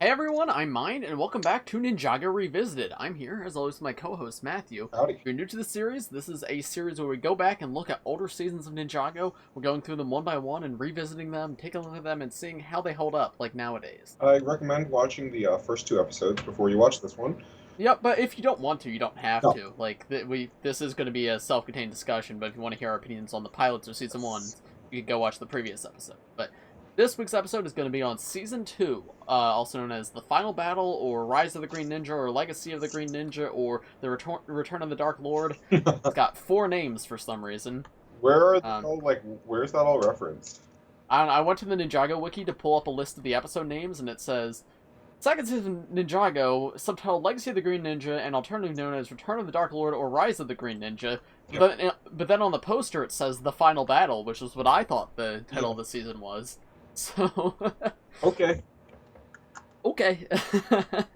Hey everyone, I'm Mind, and welcome back to Ninjago Revisited. I'm here, as always, with my co-host Matthew. Howdy. If you're new to the series, this is a series where we go back and look at older seasons of Ninjago. We're going through them one by one and revisiting them, taking a look at them, and seeing how they hold up, like nowadays. I recommend watching the first two episodes before you watch this one. Yep, but if you don't want to, you don't have No. to. Like, this is going to be a self-contained discussion, but if you want to hear our opinions on the pilots of Season 1, you can go watch the previous episode. But this week's episode is going to be on Season 2, also known as The Final Battle, or Rise of the Green Ninja, or Legacy of the Green Ninja, or The Return of the Dark Lord. It's got 4 names for some reason. Where are where's that all referenced? I went to the Ninjago wiki to pull up a list of the episode names, and it says, Second Season Ninjago, subtitled Legacy of the Green Ninja, and alternatively known as Return of the Dark Lord, or Rise of the Green Ninja. Yeah. But then on the poster it says The Final Battle, which is what I thought the title of the season was. So... Okay. Okay.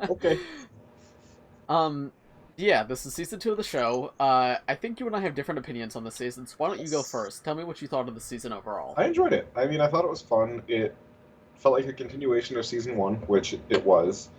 Okay. Yeah, this is season 2 of the show. I think you and I have different opinions on the season, so why don't you go first? Tell me what you thought of the season overall. I enjoyed it. I mean, I thought it was fun. It felt like a continuation of Season 1, which it was.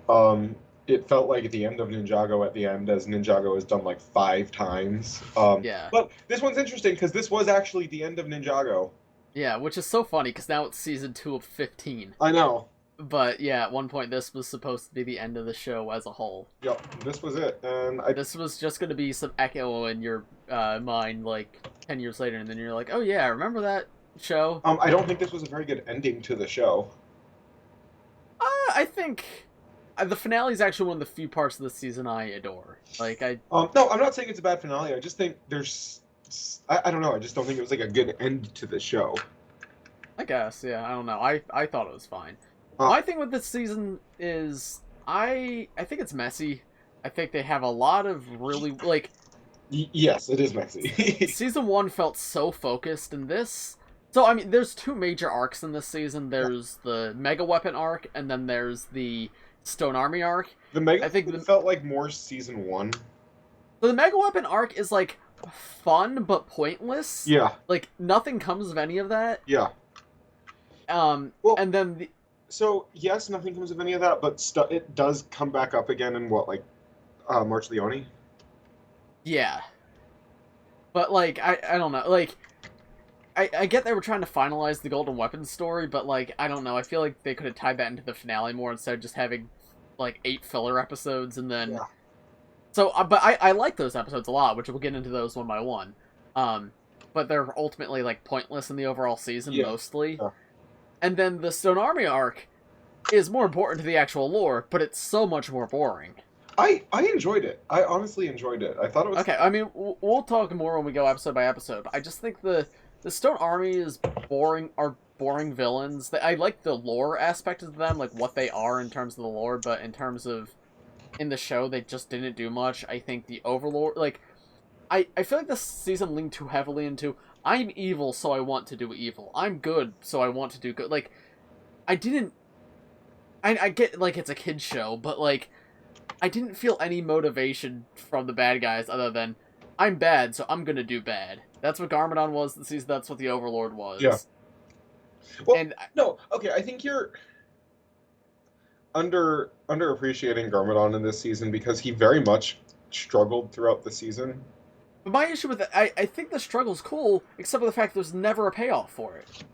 It felt like the end of Ninjago at the end, as Ninjago has done like 5 times. Yeah. But this one's interesting, because this was actually the end of Ninjago. Yeah, which is so funny, because now it's season 2 of 15. I know. But yeah, at one point this was supposed to be the end of the show as a whole. Yep, this was it. And This was just going to be some echo in your mind, like, 10 years later, and then you're like, oh yeah, remember that show? I don't think this was a very good ending to the show. I think the finale is actually one of the few parts of the season I adore. Like, No, I'm not saying it's a bad finale. I just think there's... I don't know. I just don't think it was like a good end to the show. I guess, yeah, I don't know. I thought it was fine. My thing with this season is I think it's messy. I think they have a lot of really, like... Yes, it is messy. Season 1 felt so focused, and this... So, I mean, there's 2 major arcs in this season. There's the Mega Weapon arc, and then there's the Stone Army arc. The Mega Weapon felt like more Season 1. So the Mega Weapon arc is, like, fun, but pointless. Yeah. Like, nothing comes of any of that. Yeah. Well, and then the... So, yes, nothing comes of any of that, but it does come back up again in, what, like, March Leone? Yeah. But, like, I don't know, like... I get they were trying to finalize the Golden Weapons story, but, like, I don't know, I feel like they could have tied that into the finale more instead of just having, like, 8 filler episodes, and then... Yeah. So, but I like those episodes a lot, which we'll get into those one by one. But they're ultimately, like, pointless in the overall season, mostly. Yeah. And then the Stone Army arc is more important to the actual lore, but it's so much more boring. I enjoyed it. I honestly enjoyed it. I thought it was... Okay, I mean, we'll talk more when we go episode by episode, but I just think the Stone Army is boring villains. I like the lore aspect of them, like what they are in terms of the lore, but in terms of in the show, they just didn't do much. I think the Overlord, like, I feel like this season leaned too heavily into, I'm evil, so I want to do evil. I'm good, so I want to do good. Like, I get, like, it's a kid's show, but, like, I didn't feel any motivation from the bad guys other than, I'm bad, so I'm gonna do bad. That's what Garmadon was this season, that's what the Overlord was. Yeah. Well, and no, okay, I think you're underappreciating Garmadon in this season because he very much struggled throughout the season. But my issue with it, I think the struggle's cool, except for the fact there's never a payoff for it.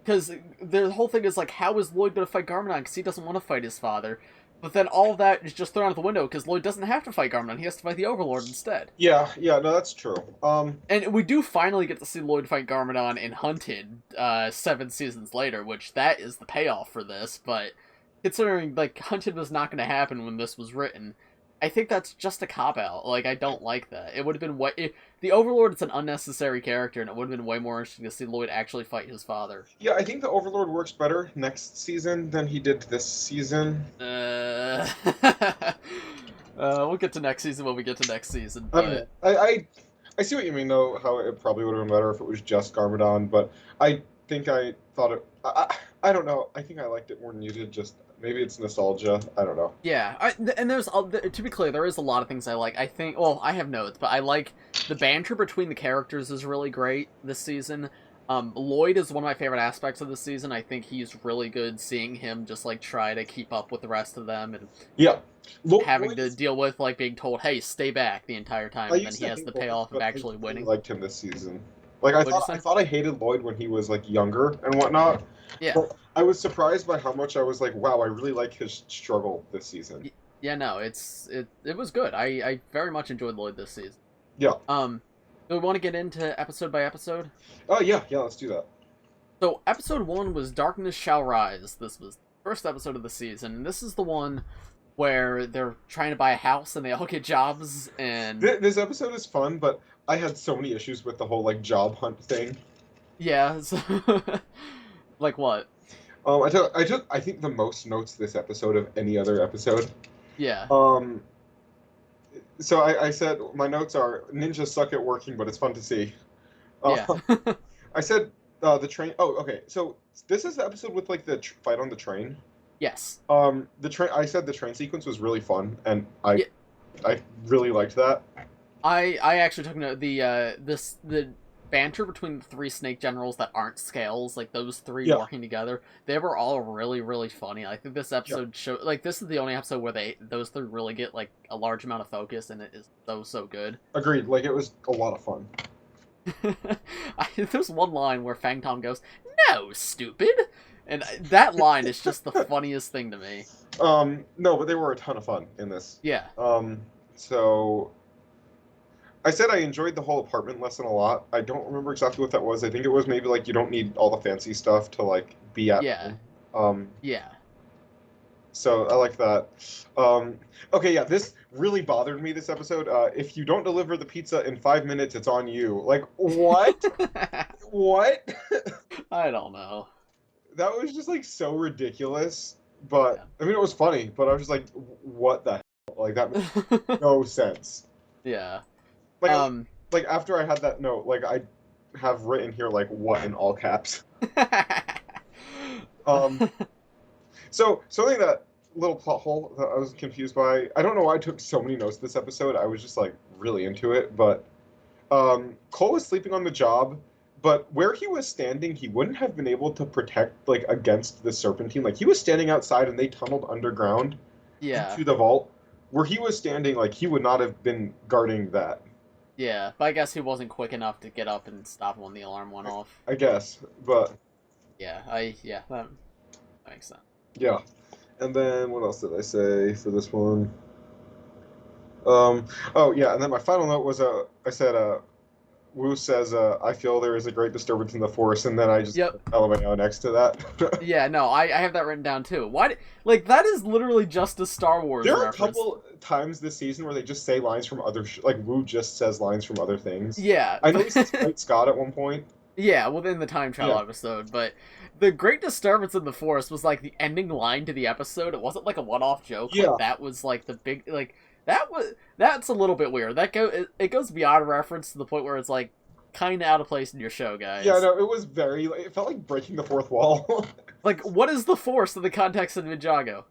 Because the whole thing is, like, how is Lloyd going to fight Garmadon? Because he doesn't want to fight his father. But then all of that is just thrown out the window, because Lloyd doesn't have to fight Garmadon. He has to fight the Overlord instead. Yeah, no, that's true. And we do finally get to see Lloyd fight Garmadon in Hunted 7 seasons later, which that is the payoff for this. But considering, like, Hunted was not going to happen when this was written, I think that's just a cop-out. Like, I don't like that. It would have been the Overlord is an unnecessary character, and it would have been way more interesting to see Lloyd actually fight his father. Yeah, I think the Overlord works better next season than he did this season. We'll get to next season when we get to next season. But... I see what you mean, though, how it probably would have been better if it was just Garmadon, but I think I thought it... I don't know. I think I liked it more than you did, just... Maybe it's nostalgia. I don't know. Yeah, and there's, to be clear, there is a lot of things I like. I think, well, I have notes, but I like the banter between the characters is really great this season. Lloyd is one of my favorite aspects of the season. I think he's really good seeing him just, like, try to keep up with the rest of them and Yeah. having to deal with, like, being told, hey, stay back the entire time, and then he has the payoff of actually winning. I liked him this season. Like, I thought I hated Lloyd when he was, like, younger and whatnot. Yeah. But I was surprised by how much I was like, wow, I really like his struggle this season. Yeah, no, it was good. I very much enjoyed Lloyd this season. Yeah. Do we want to get into episode by episode? Oh, yeah, let's do that. So, episode 1 was Darkness Shall Rise. This was the first episode of the season, and this is the one where they're trying to buy a house and they all get jobs, and... This episode is fun, but I had so many issues with the whole, like, job hunt thing. Yeah, so... Like what? I think the most notes this episode of any other episode. Yeah. So I said, my notes are, ninjas suck at working, but it's fun to see. Yeah. I said, the train... Oh, okay. So, this is the episode with, like, the fight on the train. Yes. I said the train sequence was really fun, and I really liked that. I actually took note, the banter between the 3 snake generals that aren't scales, like those 3 working together, they were all really, really funny. I think this episode showed, like, this is the only episode where those 3 really get, like, a large amount of focus, and it is so good. Agreed. Like, it was a lot of fun. There's one line where Fang Tom goes, "No, stupid!" And that line is just the funniest thing to me. No, but they were a ton of fun in this. Yeah. So... I said I enjoyed the whole apartment lesson a lot. I don't remember exactly what that was. I think it was maybe, like, you don't need all the fancy stuff to, like, be at home. Yeah. So, I like that. Okay, yeah, this really bothered me, this episode. If you don't deliver the pizza in 5 minutes, it's on you. Like, what? What? I don't know. That was just, like, so ridiculous. But, I mean, it was funny, but I was just like, what the hell? Like, that makes no sense. Yeah. Like, after I had that note, like, I have written here, like, what in all caps. So, something that little plot hole that I was confused by, I don't know why I took so many notes this episode, I was just, like, really into it, but, Cole was sleeping on the job, but where he was standing, he wouldn't have been able to protect, like, against the serpentine. Like, he was standing outside and they tunneled underground into the vault. Where he was standing, like, he would not have been guarding that. Yeah, but I guess he wasn't quick enough to get up and stop when the alarm went off. I guess, but... Yeah, that makes sense. Yeah. And then, what else did I say for this one? Oh, yeah, and then my final note was, I said, Wu says, I feel there is a great disturbance in the force, and then I just put LMAO next to that. Yeah, no, I have that written down too. Why? Like, that is literally just a Star Wars reference. There are a couple times this season where they just say lines from other... like, Wu just says lines from other things. Yeah. I know he says Great Scott at one point. Yeah, within the time travel episode, but the great disturbance in the forest was, like, the ending line to the episode. It wasn't, like, a one-off joke. Yeah. Like, that was, like, the big... Like, that's a little bit weird. It goes beyond reference to the point where it's, like, kind of out of place in your show, guys. Yeah, no, it was very... It felt like breaking the fourth wall. Like, what is the Force in the context of Ninjago?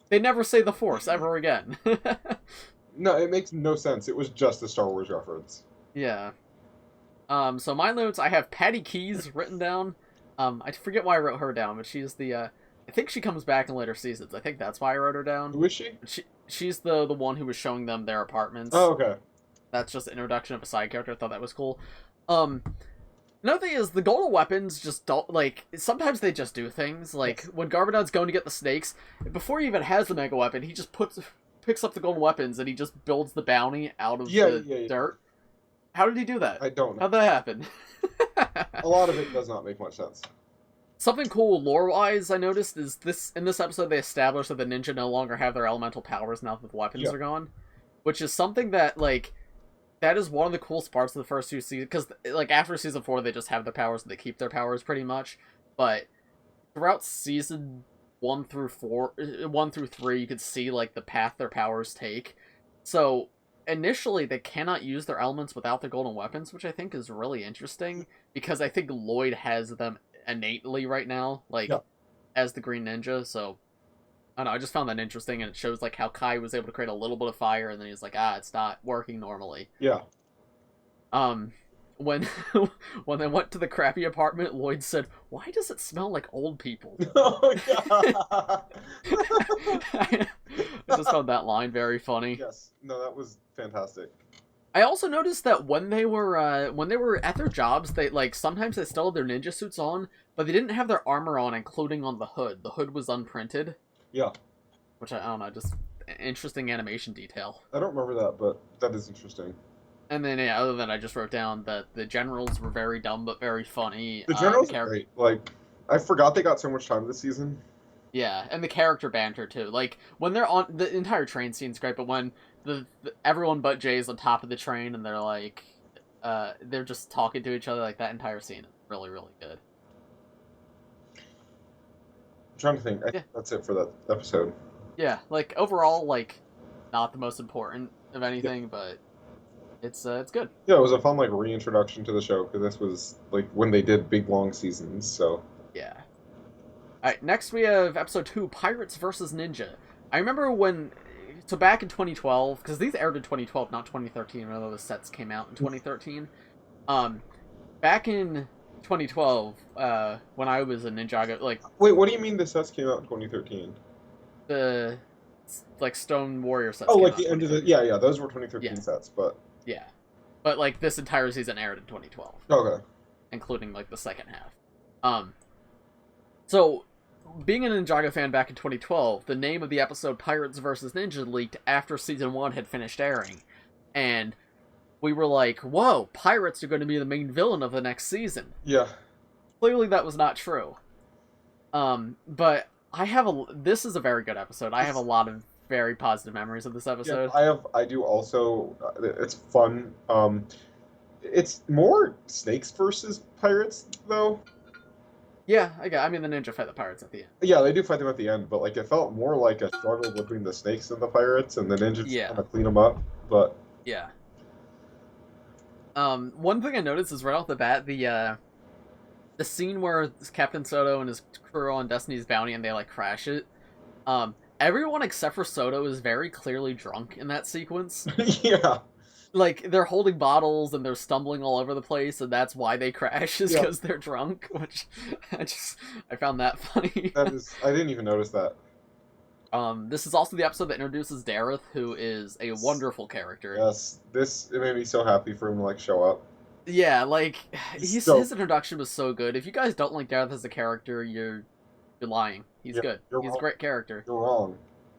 They never say the Force ever again. No, it makes no sense. It was just a Star Wars reference. Yeah. So my notes, I have Patty Keys written down. I forget why I wrote her down, but she's the, I think she comes back in later seasons. I think that's why I wrote her down. Who is she? She's the one who was showing them their apartments. Oh, okay. That's just an introduction of a side character. I thought that was cool. Another thing is, the golden weapons just don't, like, sometimes they just do things. Like, when Garbodon's going to get the snakes, before he even has the mega weapon, he just picks up the golden weapons and he just builds the bounty out of the dirt. How did he do that? I don't know. How'd that happen? A lot of it does not make much sense. Something cool lore-wise I noticed is in this episode they established that the ninja no longer have their elemental powers now that the weapons are gone. Which is something that, like, that is one of the coolest parts of the first 2 seasons, because, like, after Season 4, they just have their powers, and they keep their powers, pretty much. But throughout Season 1 through 3, you could see, like, the path their powers take. So, initially, they cannot use their elements without their golden weapons, which I think is really interesting, because I think Lloyd has them innately right now, like, as the Green Ninja, so... I don't know, I just found that interesting, and it shows, like, how Kai was able to create a little bit of fire, and then he's like, it's not working normally. Yeah. when when they went to the crappy apartment, Lloyd said, "Why does it smell like old people?" Oh god. I just found that line very funny. Yes. No, that was fantastic. I also noticed that when they were at their jobs, they like sometimes they still had their ninja suits on, but they didn't have their armor on, including on the hood. The hood was unprinted. Yeah. Which I don't know, just interesting animation detail. I don't remember that, but that is interesting. And then, yeah, other than that, I just wrote down that the generals were very dumb but very funny. The generals are great. Like, I forgot they got so much time this season. Yeah, and the character banter, too. Like, when they're on... The entire train scene's great, but when everyone but Jay is on top of the train and they're, like... they're just talking to each other, like, that entire scene is really, really good. I'm trying to think. I think that's it for that episode. Yeah, like, overall, like, not the most important of anything, but... It's good. Yeah, it was a fun, like, reintroduction to the show, because this was, like, when they did big, long seasons, so... Yeah. Alright, next we have episode 2, Pirates vs. Ninja. I remember when... So back in 2012, because these aired in 2012, not 2013, although the sets came out in 2013. Back in 2012, when I was a Ninjago, like... Wait, what do you mean the sets came out in 2013? The, like, Stone Warrior sets. Oh, like the end of the... Yeah, those were 2013 sets, but... Yeah. But, like, this entire season aired in 2012. Okay. Including, like, the second half. So, being a Ninjago fan back in 2012, the name of the episode Pirates vs. Ninja leaked after Season 1 had finished airing. And we were like, whoa, pirates are going to be the main villain of the next season. Yeah. Clearly that was not true. But this is a very good episode. I have a lot of very positive memories of this episode. Yeah, I do also. It's fun. It's more snakes versus pirates, though. Yeah, I mean, the ninja fight the pirates at the end. Yeah, they do fight them at the end, but like it felt more like a struggle between the snakes and the pirates, and the ninjas kind of clean them up. But yeah. One thing I noticed is right off the bat, the scene where Captain Soto and his crew are on Destiny's Bounty and they like crash it. Everyone except for Soto is very clearly drunk in that sequence. Yeah. Like, they're holding bottles and they're stumbling all over the place, and that's why they crash, is because they're drunk, which I found that funny. I didn't even notice that. This is also the episode that introduces Dareth, who is a wonderful character. Yes, it made me so happy for him to, like, show up. Yeah, like, his introduction was so good. If you guys don't like Dareth as a character, you're lying. He's good. He's a great character. You're wrong.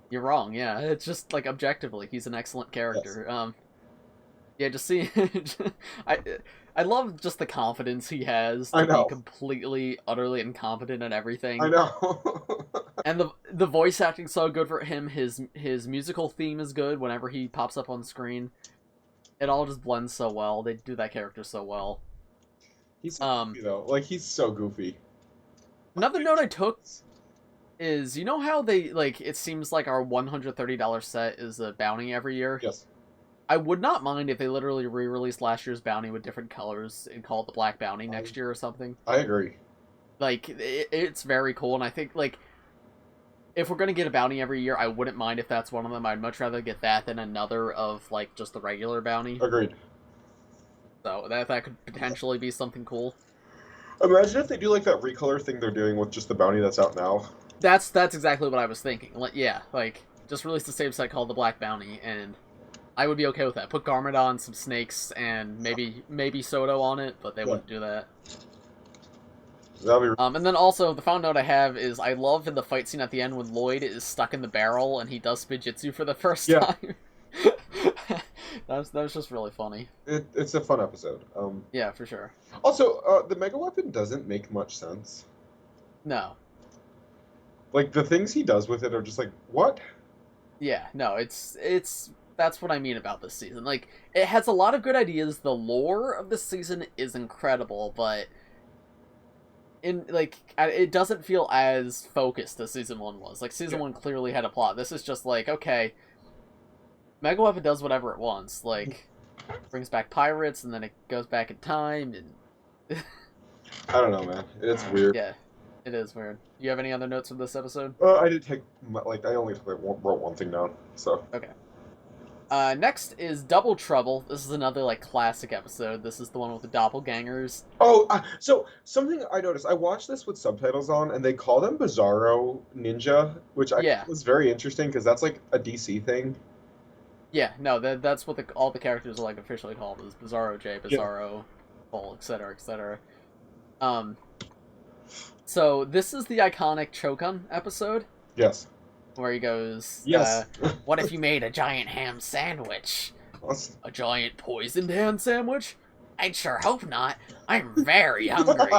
You're wrong, yeah. It's just, like, objectively, he's an excellent character. Yes. Yeah, just see, I love just the confidence he has to be completely, utterly incompetent at everything. I know. And the voice acting's so good for him. His musical theme is good whenever he pops up on screen. It all just blends so well. They do that character so well. He's so goofy, though. Like, he's so goofy. Another note I took is, you know how they, like, it seems like our $130 set is a bounty every year? Yes. I would not mind if they literally re-released last year's bounty with different colors and call it the Black Bounty next year or something. I agree. Like, it's very cool, and I think, like, if we're going to get a bounty every year, I wouldn't mind if that's one of them. I'd much rather get that than another of, like, just the regular bounty. Agreed. So, that could potentially be something cool. Imagine if they do, like, that recolor thing they're doing with just the bounty that's out now. That's exactly what I was thinking. Like, yeah, like, just release the same set called the Black Bounty, and I would be okay with that. Put Garmadon, some snakes, and maybe Soto on it, but they wouldn't do that. That'll be... And then also, the final note I have is I love in the fight scene at the end when Lloyd is stuck in the barrel and he does Spijitzu for the first time. that was just really funny. It's a fun episode. Yeah, for sure. Also, the Mega Weapon doesn't make much sense. No. Like, the things he does with it are just like, what? Yeah, no, it's that's what I mean about this season. Like, it has a lot of good ideas. The lore of this season is incredible, but it doesn't feel as focused as Season 1 was. Like, Season 1 clearly had a plot. This is just like, okay, Mega Weapon does whatever it wants. Like, brings back pirates, and then it goes back in time, and... I don't know, man. It's weird. Yeah, it is weird. You have any other notes from this episode? I did take, I only wrote one thing down, so... Okay. Next is Double Trouble. This is another, like, classic episode. This is the one with the doppelgangers. Oh, so something I noticed. I watched this with subtitles on, and they call them Bizarro Ninja, which I thought was very interesting because that's like a DC thing. Yeah, no, that's what all the characters are like officially called, is Bizarro J, Bizarro Bull, etc., etc. So this is the iconic Chokan episode. Yes. Where he goes, yes. What if you made a giant ham sandwich? Awesome. A giant poisoned ham sandwich? I'd sure hope not. I'm very hungry. What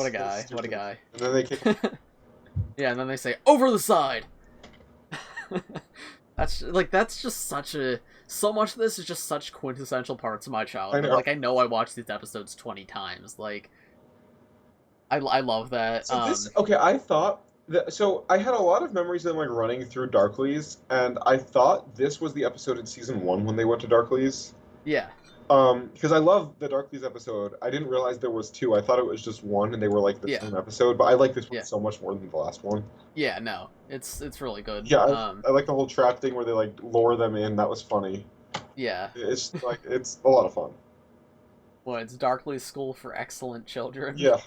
a guy. What a guy. And then they kick yeah, and then they say, over the side! That's just such a... So much of this is just such quintessential parts of my childhood. I know I watched these episodes 20 times. I love that. So okay, I thought... So I had a lot of memories of them running through Darkleys, and I thought this was the episode in Season 1 when they went to Darkleys. Yeah. Because I love the Darkleys episode. I didn't realize there was 2. I thought it was just 1, and they were like the same episode. But I like this one so much more than the last one. Yeah, no, it's really good. Yeah, I like the whole trap thing where they like lure them in. That was funny. Yeah. It's like it's a lot of fun. Well, it's Darkley's School for Excellent Children. Yeah.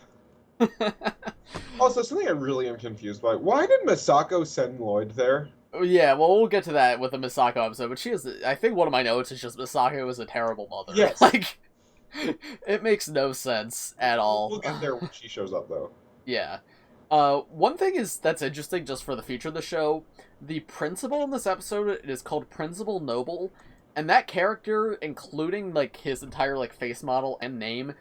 Also, something I really am confused by: why did Misako send Lloyd there? Yeah, well, we'll get to that with the Misako episode, but she is... I think one of my notes is just Misako is a terrible mother. Yes. It makes no sense at all. We'll get there when she shows up, though. Yeah. One thing that's interesting, just for the future of the show, the principal in this episode is called Principal Noble, and that character, including, his entire, face model and name,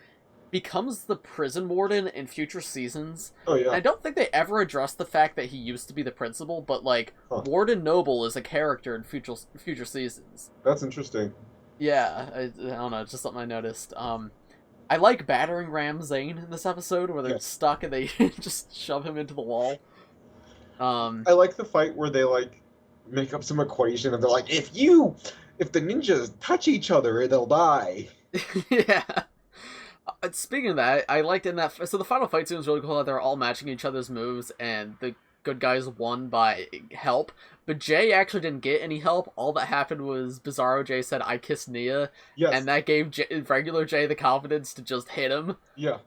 becomes the prison warden in future seasons. Oh, yeah. And I don't think they ever addressed the fact that he used to be the principal, but, Warden Noble is a character in future seasons. That's interesting. Yeah, I don't know, it's just something I noticed. I like Battering Ram Zane in this episode, where they're stuck and they just shove him into the wall. I like the fight where they, make up some equation, and they're like, if the ninjas touch each other, they'll die. Yeah. Speaking of that, I liked in that... So the final fight scene was really cool, that they're all matching each other's moves, and the good guys won by help. But Jay actually didn't get any help. All that happened was Bizarro Jay said, I kissed Nia. Yes. And that gave regular Jay the confidence to just hit him. Yeah.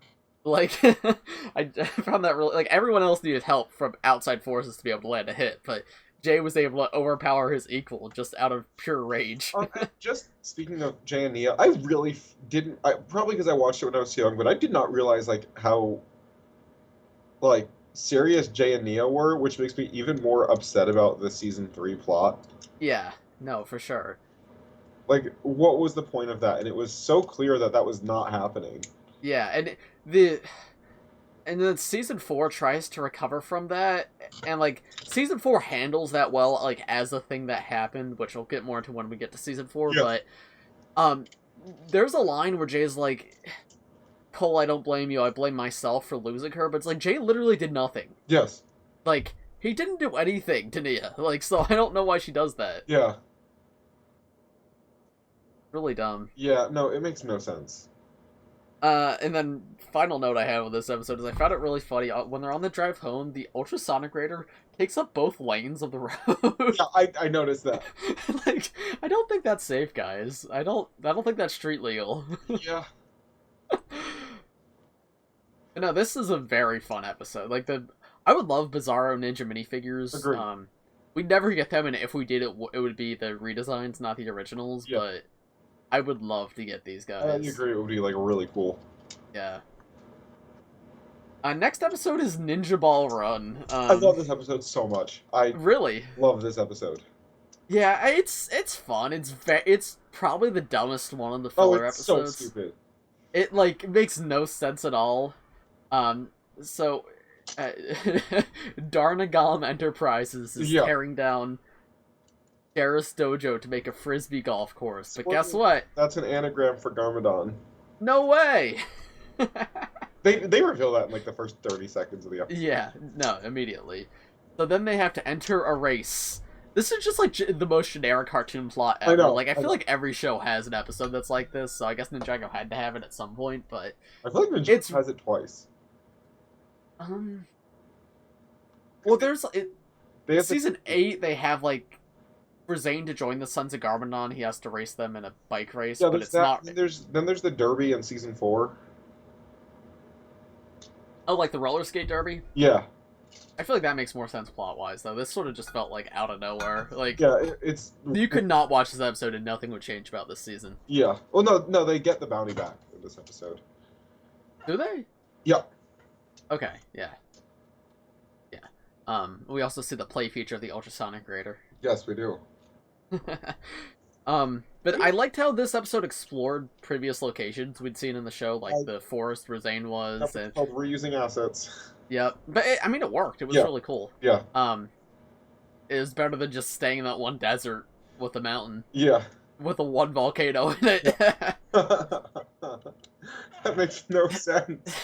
I found that really... everyone else needed help from outside forces to be able to land a hit, but Jay was able to overpower his equal just out of pure rage. Just speaking of Jay and Nia, I really didn't... probably because I watched it when I was young, but I did not realize, how, serious Jay and Nia were, which makes me even more upset about the Season 3 plot. Yeah, no, for sure. What was the point of that? And it was so clear that that was not happening. Yeah, and then Season 4 tries to recover from that, and, Season 4 handles that well, as a thing that happened, which we'll get more into when we get to Season 4, but, there's a line where Jay's Cole, I don't blame you, I blame myself for losing her, but it's Jay literally did nothing. Yes. He didn't do anything to Nia, so I don't know why she does that. Yeah. Really dumb. Yeah, no, it makes no sense. And then, final note I have with this episode is I found it really funny. When they're on the drive home, the ultrasonic raider takes up both lanes of the road. Yeah, I noticed that. I don't think that's safe, guys. I don't think that's street legal. Yeah. No, this is a very fun episode. I would love Bizarro Ninja minifigures. Agreed. We'd never get them, and if we did it would be the redesigns, not the originals, but I would love to get these guys. I agree, it would be, really cool. Yeah. Next episode is Ninja Ball Run. I love this episode so much. I really love this episode. Yeah, it's fun. It's probably the dumbest one of the filler episodes. So stupid. It makes no sense at all. Darnagam Enterprises is tearing down Sheriff's Dojo to make a frisbee golf course. But guess what? That's an anagram for Garmadon. No way! They reveal that in the first 30 seconds of the episode. Yeah, no, immediately. So then they have to enter a race. This is just the most generic cartoon plot ever. I know. I feel like every show has an episode that's like this, so I guess Ninjago had to have it at some point, but... I feel like Ninjago has it twice. Well, there's... Season 8, they have, like, for Zane to join the Sons of Garmadon, he has to race them in a bike race, Yeah, but it's not... Then there's the Derby in Season 4. Oh, like the roller skate derby? Yeah. I feel like that makes more sense plot-wise, though. This sort of just felt, like, out of nowhere. Like, yeah, it's... You could not watch this episode and nothing would change about this season. Yeah. Well, no, they get the bounty back in this episode. Do they? Yeah. Okay, yeah. Yeah. We also see the play feature of the ultrasonic grader. Yes, we do. But I liked how this episode explored previous locations we'd seen in the show, like the forest where Zane was. It's called reusing assets. Yep. But, I mean, it worked. It was really cool. Yeah. It was better than just staying in that one desert with a mountain. Yeah. With a one volcano in it. Yeah. That makes no sense.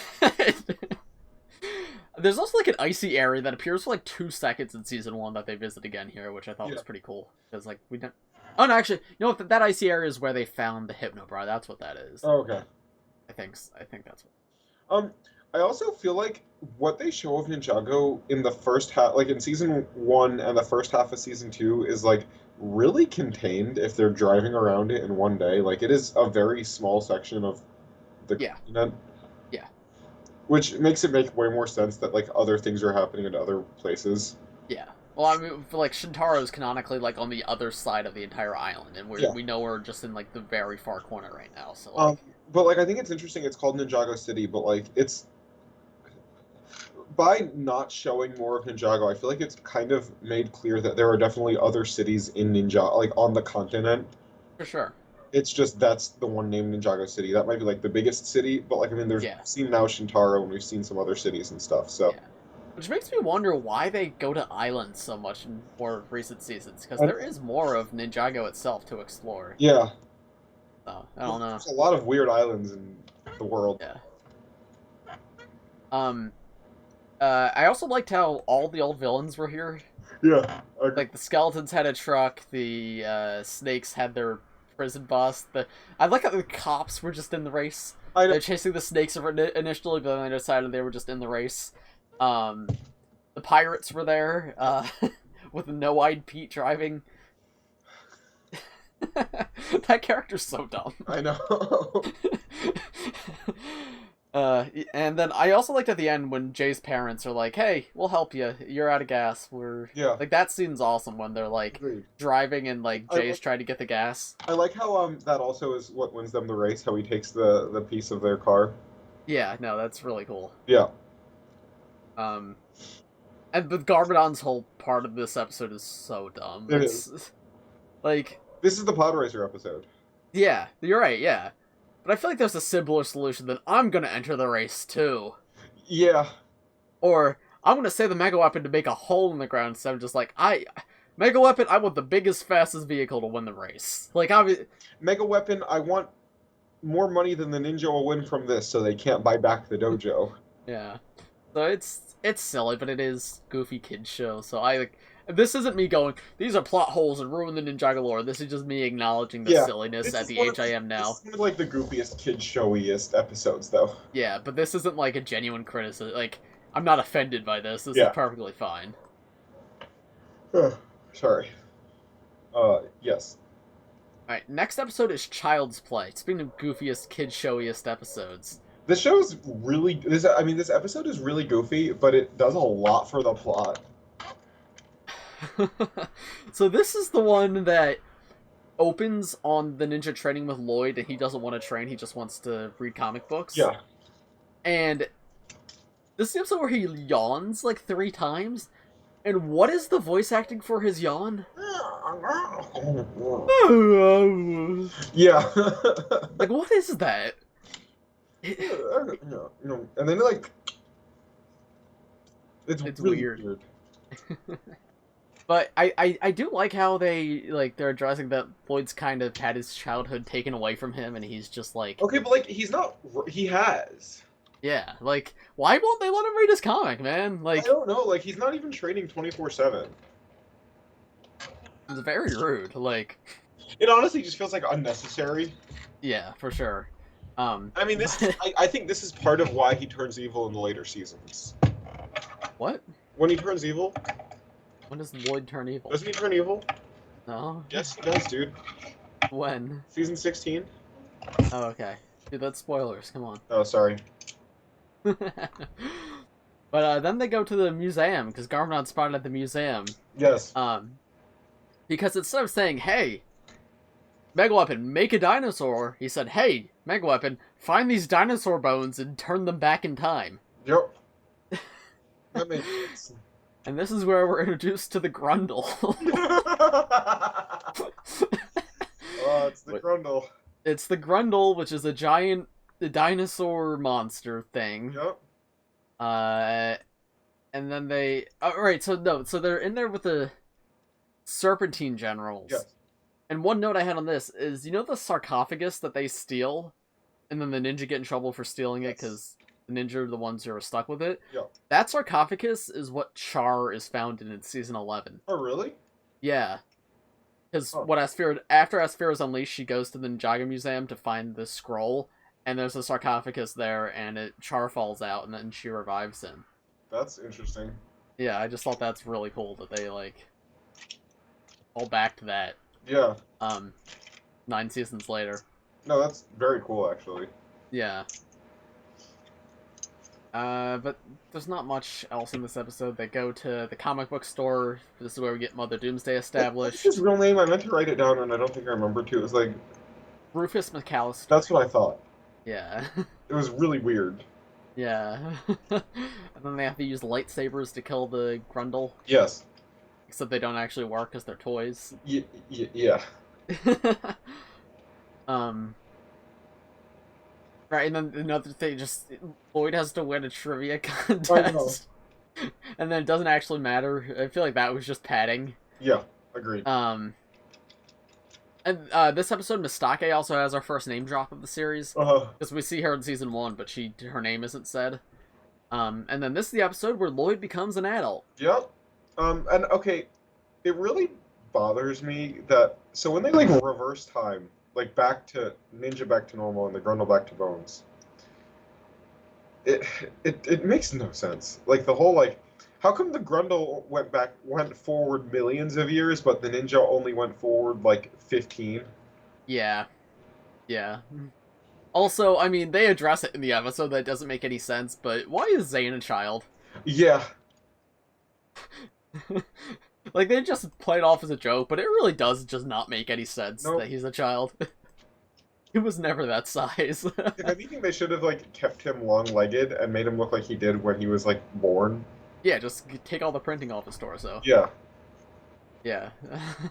There's also, like, an icy area that appears for, like, 2 seconds in Season 1 that they visit again here, which I thought was pretty cool. Because, like, we don't... Oh, no, actually, you know what? That icy area is where they found the Hypnobra. That's what that is. Oh, okay. I think that's what... I also feel like what they show of Ninjago in the first half, like in Season 1 and the first half of Season 2, is, like, really contained if they're driving around it in one day. Like, it is a very small section of the continent. Yeah. Which makes it make way more sense that, like, other things are happening in other places. Yeah. Well, I mean, like, Shintaro's canonically, like, on the other side of the entire island, and we know we're just in, like, the very far corner right now, so, like... But, like, I think it's interesting it's called Ninjago City, but, like, it's... By not showing more of Ninjago, I feel like it's kind of made clear that there are definitely other cities in Ninjago, like, on the continent. For sure. It's just that's the one named Ninjago City. That might be, like, the biggest city, but, like, I mean, we've seen now Shintaro, and we've seen some other cities and stuff, so... Yeah. Which makes me wonder why they go to islands so much in more recent seasons, because there is more of Ninjago itself to explore. Yeah. So, I don't know. There's a lot of weird islands in the world. Yeah. I also liked how all the old villains were here. Yeah. Like, the skeletons had a truck, the snakes had their prison boss. I like how the cops were just in the race. They're chasing the snakes initially, but then they decided they were just in the race. The pirates were there, with No-Eyed Pete driving. That character's so dumb. I know. And then I also liked at the end when Jay's parents are like, "Hey, we'll help you. You're out of gas. Like, that scene's awesome when they're like driving and like Jay's trying to get the gas." I like how that also is what wins them the race. How he takes the piece of their car. Yeah, no, that's really cool. Yeah. And but Garmadon's whole part of this episode is so dumb. It's like, this is the Pod Racer episode. Yeah, you're right. Yeah. But I feel like there's a simpler solution than I'm gonna enter the race too. Yeah. Or I'm gonna say the Mega Weapon to make a hole in the ground instead of just like, Mega Weapon, I want the biggest, fastest vehicle to win the race. Like, Mega Weapon, I want more money than the ninja will win from this, so they can't buy back the dojo. Yeah. So it's silly, but it is goofy kid show. So this isn't me going, these are plot holes and ruin the Ninjago lore. This is just me acknowledging the silliness at the age I am now. This is like the goofiest kid showiest episodes, though. Yeah, but this isn't like a genuine criticism. Like, I'm not offended by this. This is perfectly fine. Sorry. Yes. Alright, next episode is Child's Play. Speaking of goofiest kid showiest episodes. This show's really... this episode is really goofy, but it does a lot for the plot. So this is the one that opens on the ninja training with Lloyd, and he doesn't want to train, he just wants to read comic books. Yeah. And this is the episode where he yawns like 3 times. And what is the voice acting for his yawn? Yeah. Like, what is that? No. And then like... It's really weird. But I do like how they're addressing that Lloyd's kind of had his childhood taken away from him, and he's just like... Okay, but like, he's not... He has. Yeah, like, why won't they let him read his comic, man? Like, I don't know, like, he's not even training 24/7. It's very rude, like... It honestly just feels like unnecessary. Yeah, for sure. I mean, I think this is part of why he turns evil in the later seasons. What? When he turns evil, When does Lloyd turn evil? Doesn't he turn evil? No? Yes, he does, dude. When? Season 16? Oh, okay. Dude, that's spoilers, come on. Oh, sorry. But then they go to the museum, because Garmadon's spotted at the museum. Yes. Because instead of saying, hey, Mega Weapon, make a dinosaur, he said, hey, Mega Weapon, find these dinosaur bones and turn them back in time. Yep. That makes sense. And this is where we're introduced to the Grundle. Oh, it's the Grundle. It's the Grundle, which is a giant dinosaur monster thing. Yep. And then they... Alright, so they're in there with the Serpentine Generals. Yes. And one note I had on this is, you know the sarcophagus that they steal? And then the ninja get in trouble for stealing it because the ninja are the ones who are stuck with it? Yeah. That sarcophagus is what Char is found in Season 11. Oh, really? Yeah. Because after Asphere is unleashed, she goes to the Ninjago Museum to find the scroll, and there's a sarcophagus there, and Char falls out, and then she revives him. That's interesting. Yeah, I just thought that's really cool that they, all back to that. Yeah. 9 seasons later. No, that's very cool, actually. Yeah. But there's not much else in this episode. They go to the comic book store. This is where we get Mother Doomsday established. What's his real name? I meant to write it down, and I don't think I remember to. It was like... Rufus McAllister. That's what I thought. Yeah. It was really weird. Yeah. And then they have to use lightsabers to kill the Grundle. Yes. Except they don't actually work because they're toys. Yeah. Right, and then another thing, Lloyd has to win a trivia contest. And then it doesn't actually matter. I feel like that was just padding. Yeah, agreed. And this episode, Mistake also has our first name drop of the series. Because we see her in Season 1, but her name isn't said. And then this is the episode where Lloyd becomes an adult. Yep. And okay, it really bothers me that... So when they, reverse time, back to Ninja back to normal and the Grundle back to Bones, it makes no sense. The whole, how come the Grundle went forward millions of years, but the Ninja only went forward, 15? Yeah. Yeah. Also, I mean, they address it in the episode that doesn't make any sense, but why is Zane a child? Yeah. They just play it off as a joke, but it really does just not make any sense that he's a child. He was never that size. If anything, they should have, kept him long-legged and made him look like he did when he was, born. Yeah, just take all the printing off his torso. Yeah. Yeah.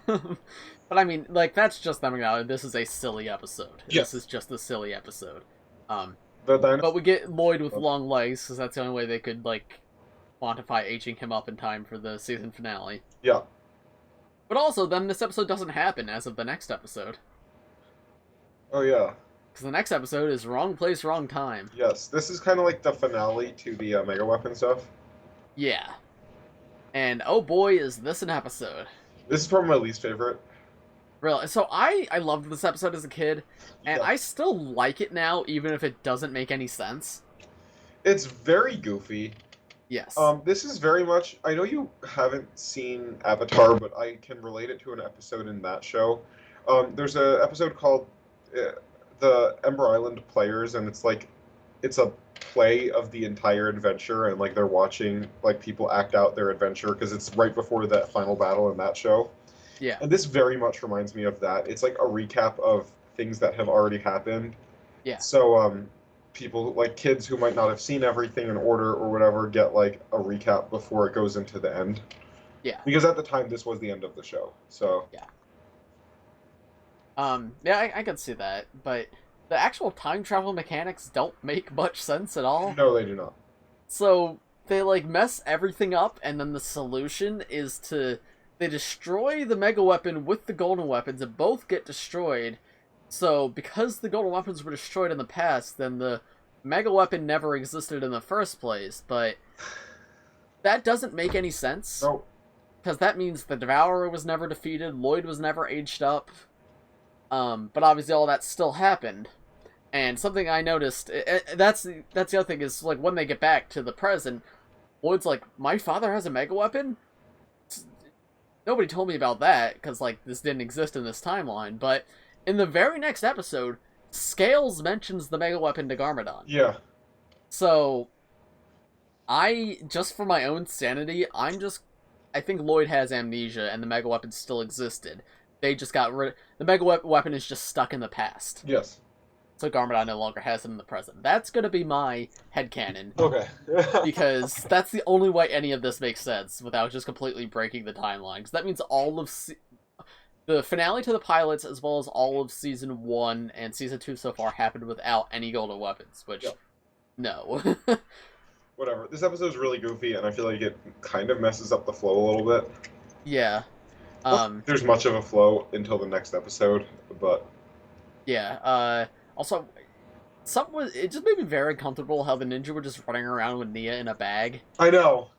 But I mean, that's just them out. This is a silly episode. Yes. This is just a silly episode. But we get Lloyd with long legs, because that's the only way they could, quantify aging him up in time for the season finale. Yeah. But also, then this episode doesn't happen as of the next episode. Oh, yeah. Because the next episode is Wrong Place, Wrong Time. Yes, this is kind of the finale to the Mega Weapon stuff. Yeah. And oh boy, is this an episode. This is probably my least favorite. Really? So I loved this episode as a kid, and I still like it now, even if it doesn't make any sense. It's very goofy. Yes. This is very much... I know you haven't seen Avatar, but I can relate it to an episode in that show. There's an episode called The Ember Island Players, and it's a play of the entire adventure, and they're watching people act out their adventure, because it's right before that final battle in that show. Yeah. And this very much reminds me of that. It's a recap of things that have already happened. Yeah. So, people, kids who might not have seen everything in order or whatever, get, a recap before it goes into the end. Yeah. Because at the time, this was the end of the show, so... Yeah. Yeah, I could see that, but the actual time travel mechanics don't make much sense at all. No, they do not. So, they, mess everything up, and then the solution is they destroy the Mega Weapon with the Golden Weapons, and both get destroyed. So, because the Golden Weapons were destroyed in the past, then the Mega Weapon never existed in the first place, but that doesn't make any sense. Nope. Because that means the Devourer was never defeated, Lloyd was never aged up, but obviously all that still happened. And something I noticed, that's the other thing, is, when they get back to the present, Lloyd's like, my father has a Mega Weapon? nobody told me about that, because, like, this didn't exist in this timeline, but in the very next episode, Scales mentions the Mega Weapon to Garmadon. Yeah. So, just for my own sanity, I think Lloyd has amnesia, and the Mega Weapon still existed. They just got rid. The Mega Weapon is just stuck in the past. Yes. So Garmadon no longer has it in the present. That's gonna be my headcanon. Okay. Because that's the only way any of this makes sense without just completely breaking the timeline. Because that means all of the finale to the pilots, as well as all of Season 1 and Season 2 so far, happened without any golden weapons, which, no. Whatever. This episode's really goofy, and I feel like it kind of messes up the flow a little bit. Yeah. There's much of a flow until the next episode, but... Yeah, also, it just made me very uncomfortable how the ninja were just running around with Nia in a bag. I know.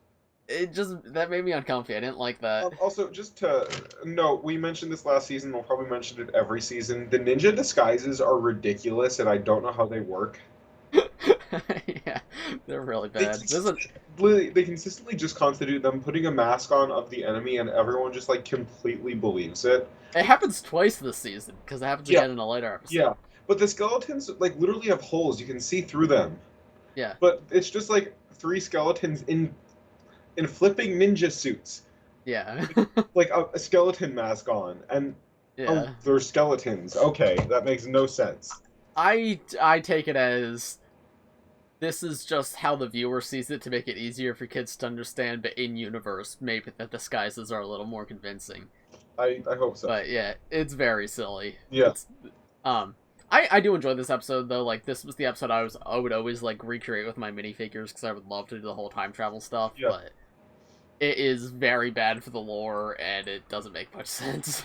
That made me uncomfy. I didn't like that. Also, just to note, we mentioned this last season, we'll probably mention it every season. The ninja disguises are ridiculous, and I don't know how they work. Yeah, they're really bad. They consistently just constitute them putting a mask on of the enemy, and everyone just, like, completely believes it. It happens twice this season, because it happens again in a later episode. Yeah, but the skeletons, like, literally have holes. You can see through them. Yeah. But it's just, like, 3 skeletons in flipping ninja suits. Yeah. Like, a skeleton mask on, and yeah. they're skeletons. Okay, that makes no sense. I take it as this is just how the viewer sees it to make it easier for kids to understand, but in universe, maybe the disguises are a little more convincing. I hope so. But yeah, it's very silly. Yeah. I do enjoy this episode though. Like, this was the episode I would always like recreate with my minifigures because I would love to do the whole time travel stuff. Yeah. But it is very bad for the lore and it doesn't make much sense.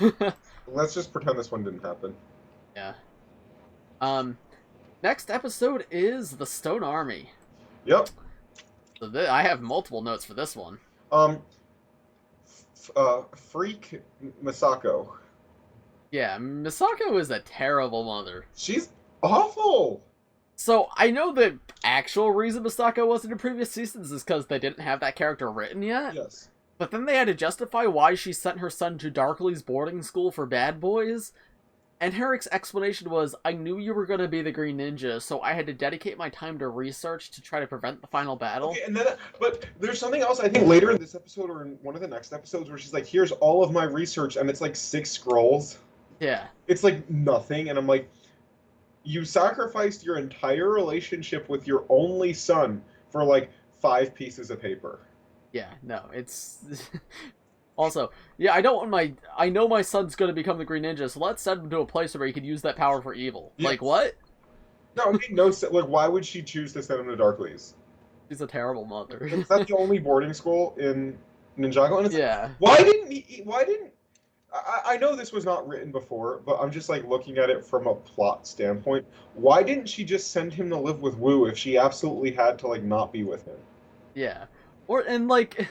Let's just pretend this one didn't happen. Yeah. Next episode is the Stone Army. Yep. So I have multiple notes for this one. Freak Misako. Yeah, Misako is a terrible mother. She's awful! So, I know the actual reason Misako wasn't in previous seasons is because they didn't have that character written yet. Yes. But then they had to justify why she sent her son to Darkly's boarding school for bad boys. And Herrick's explanation was, I knew you were going to be the Green Ninja, so I had to dedicate my time to research to try to prevent the final battle. Okay, and then, but there's something else, I think, later in this episode or in one of the next episodes where she's like, here's all of my research, and it's like 6 scrolls. Yeah. It's like nothing, and I'm like, you sacrificed your entire relationship with your only son for like 5 pieces of paper. Yeah, no, it's... Also, yeah, I know my son's gonna become the Green Ninja, so let's send him to a place where he could use that power for evil. Yes. Like, what? No, it made no sense. Like, why would she choose to send him to Darkly's? She's a terrible mother. Is that the only boarding school in Ninjago? And it's yeah. Like, why didn't... I know this was not written before, but I'm just, like, looking at it from a plot standpoint. Why didn't she just send him to live with Wu if she absolutely had to, like, not be with him? Yeah. And, like...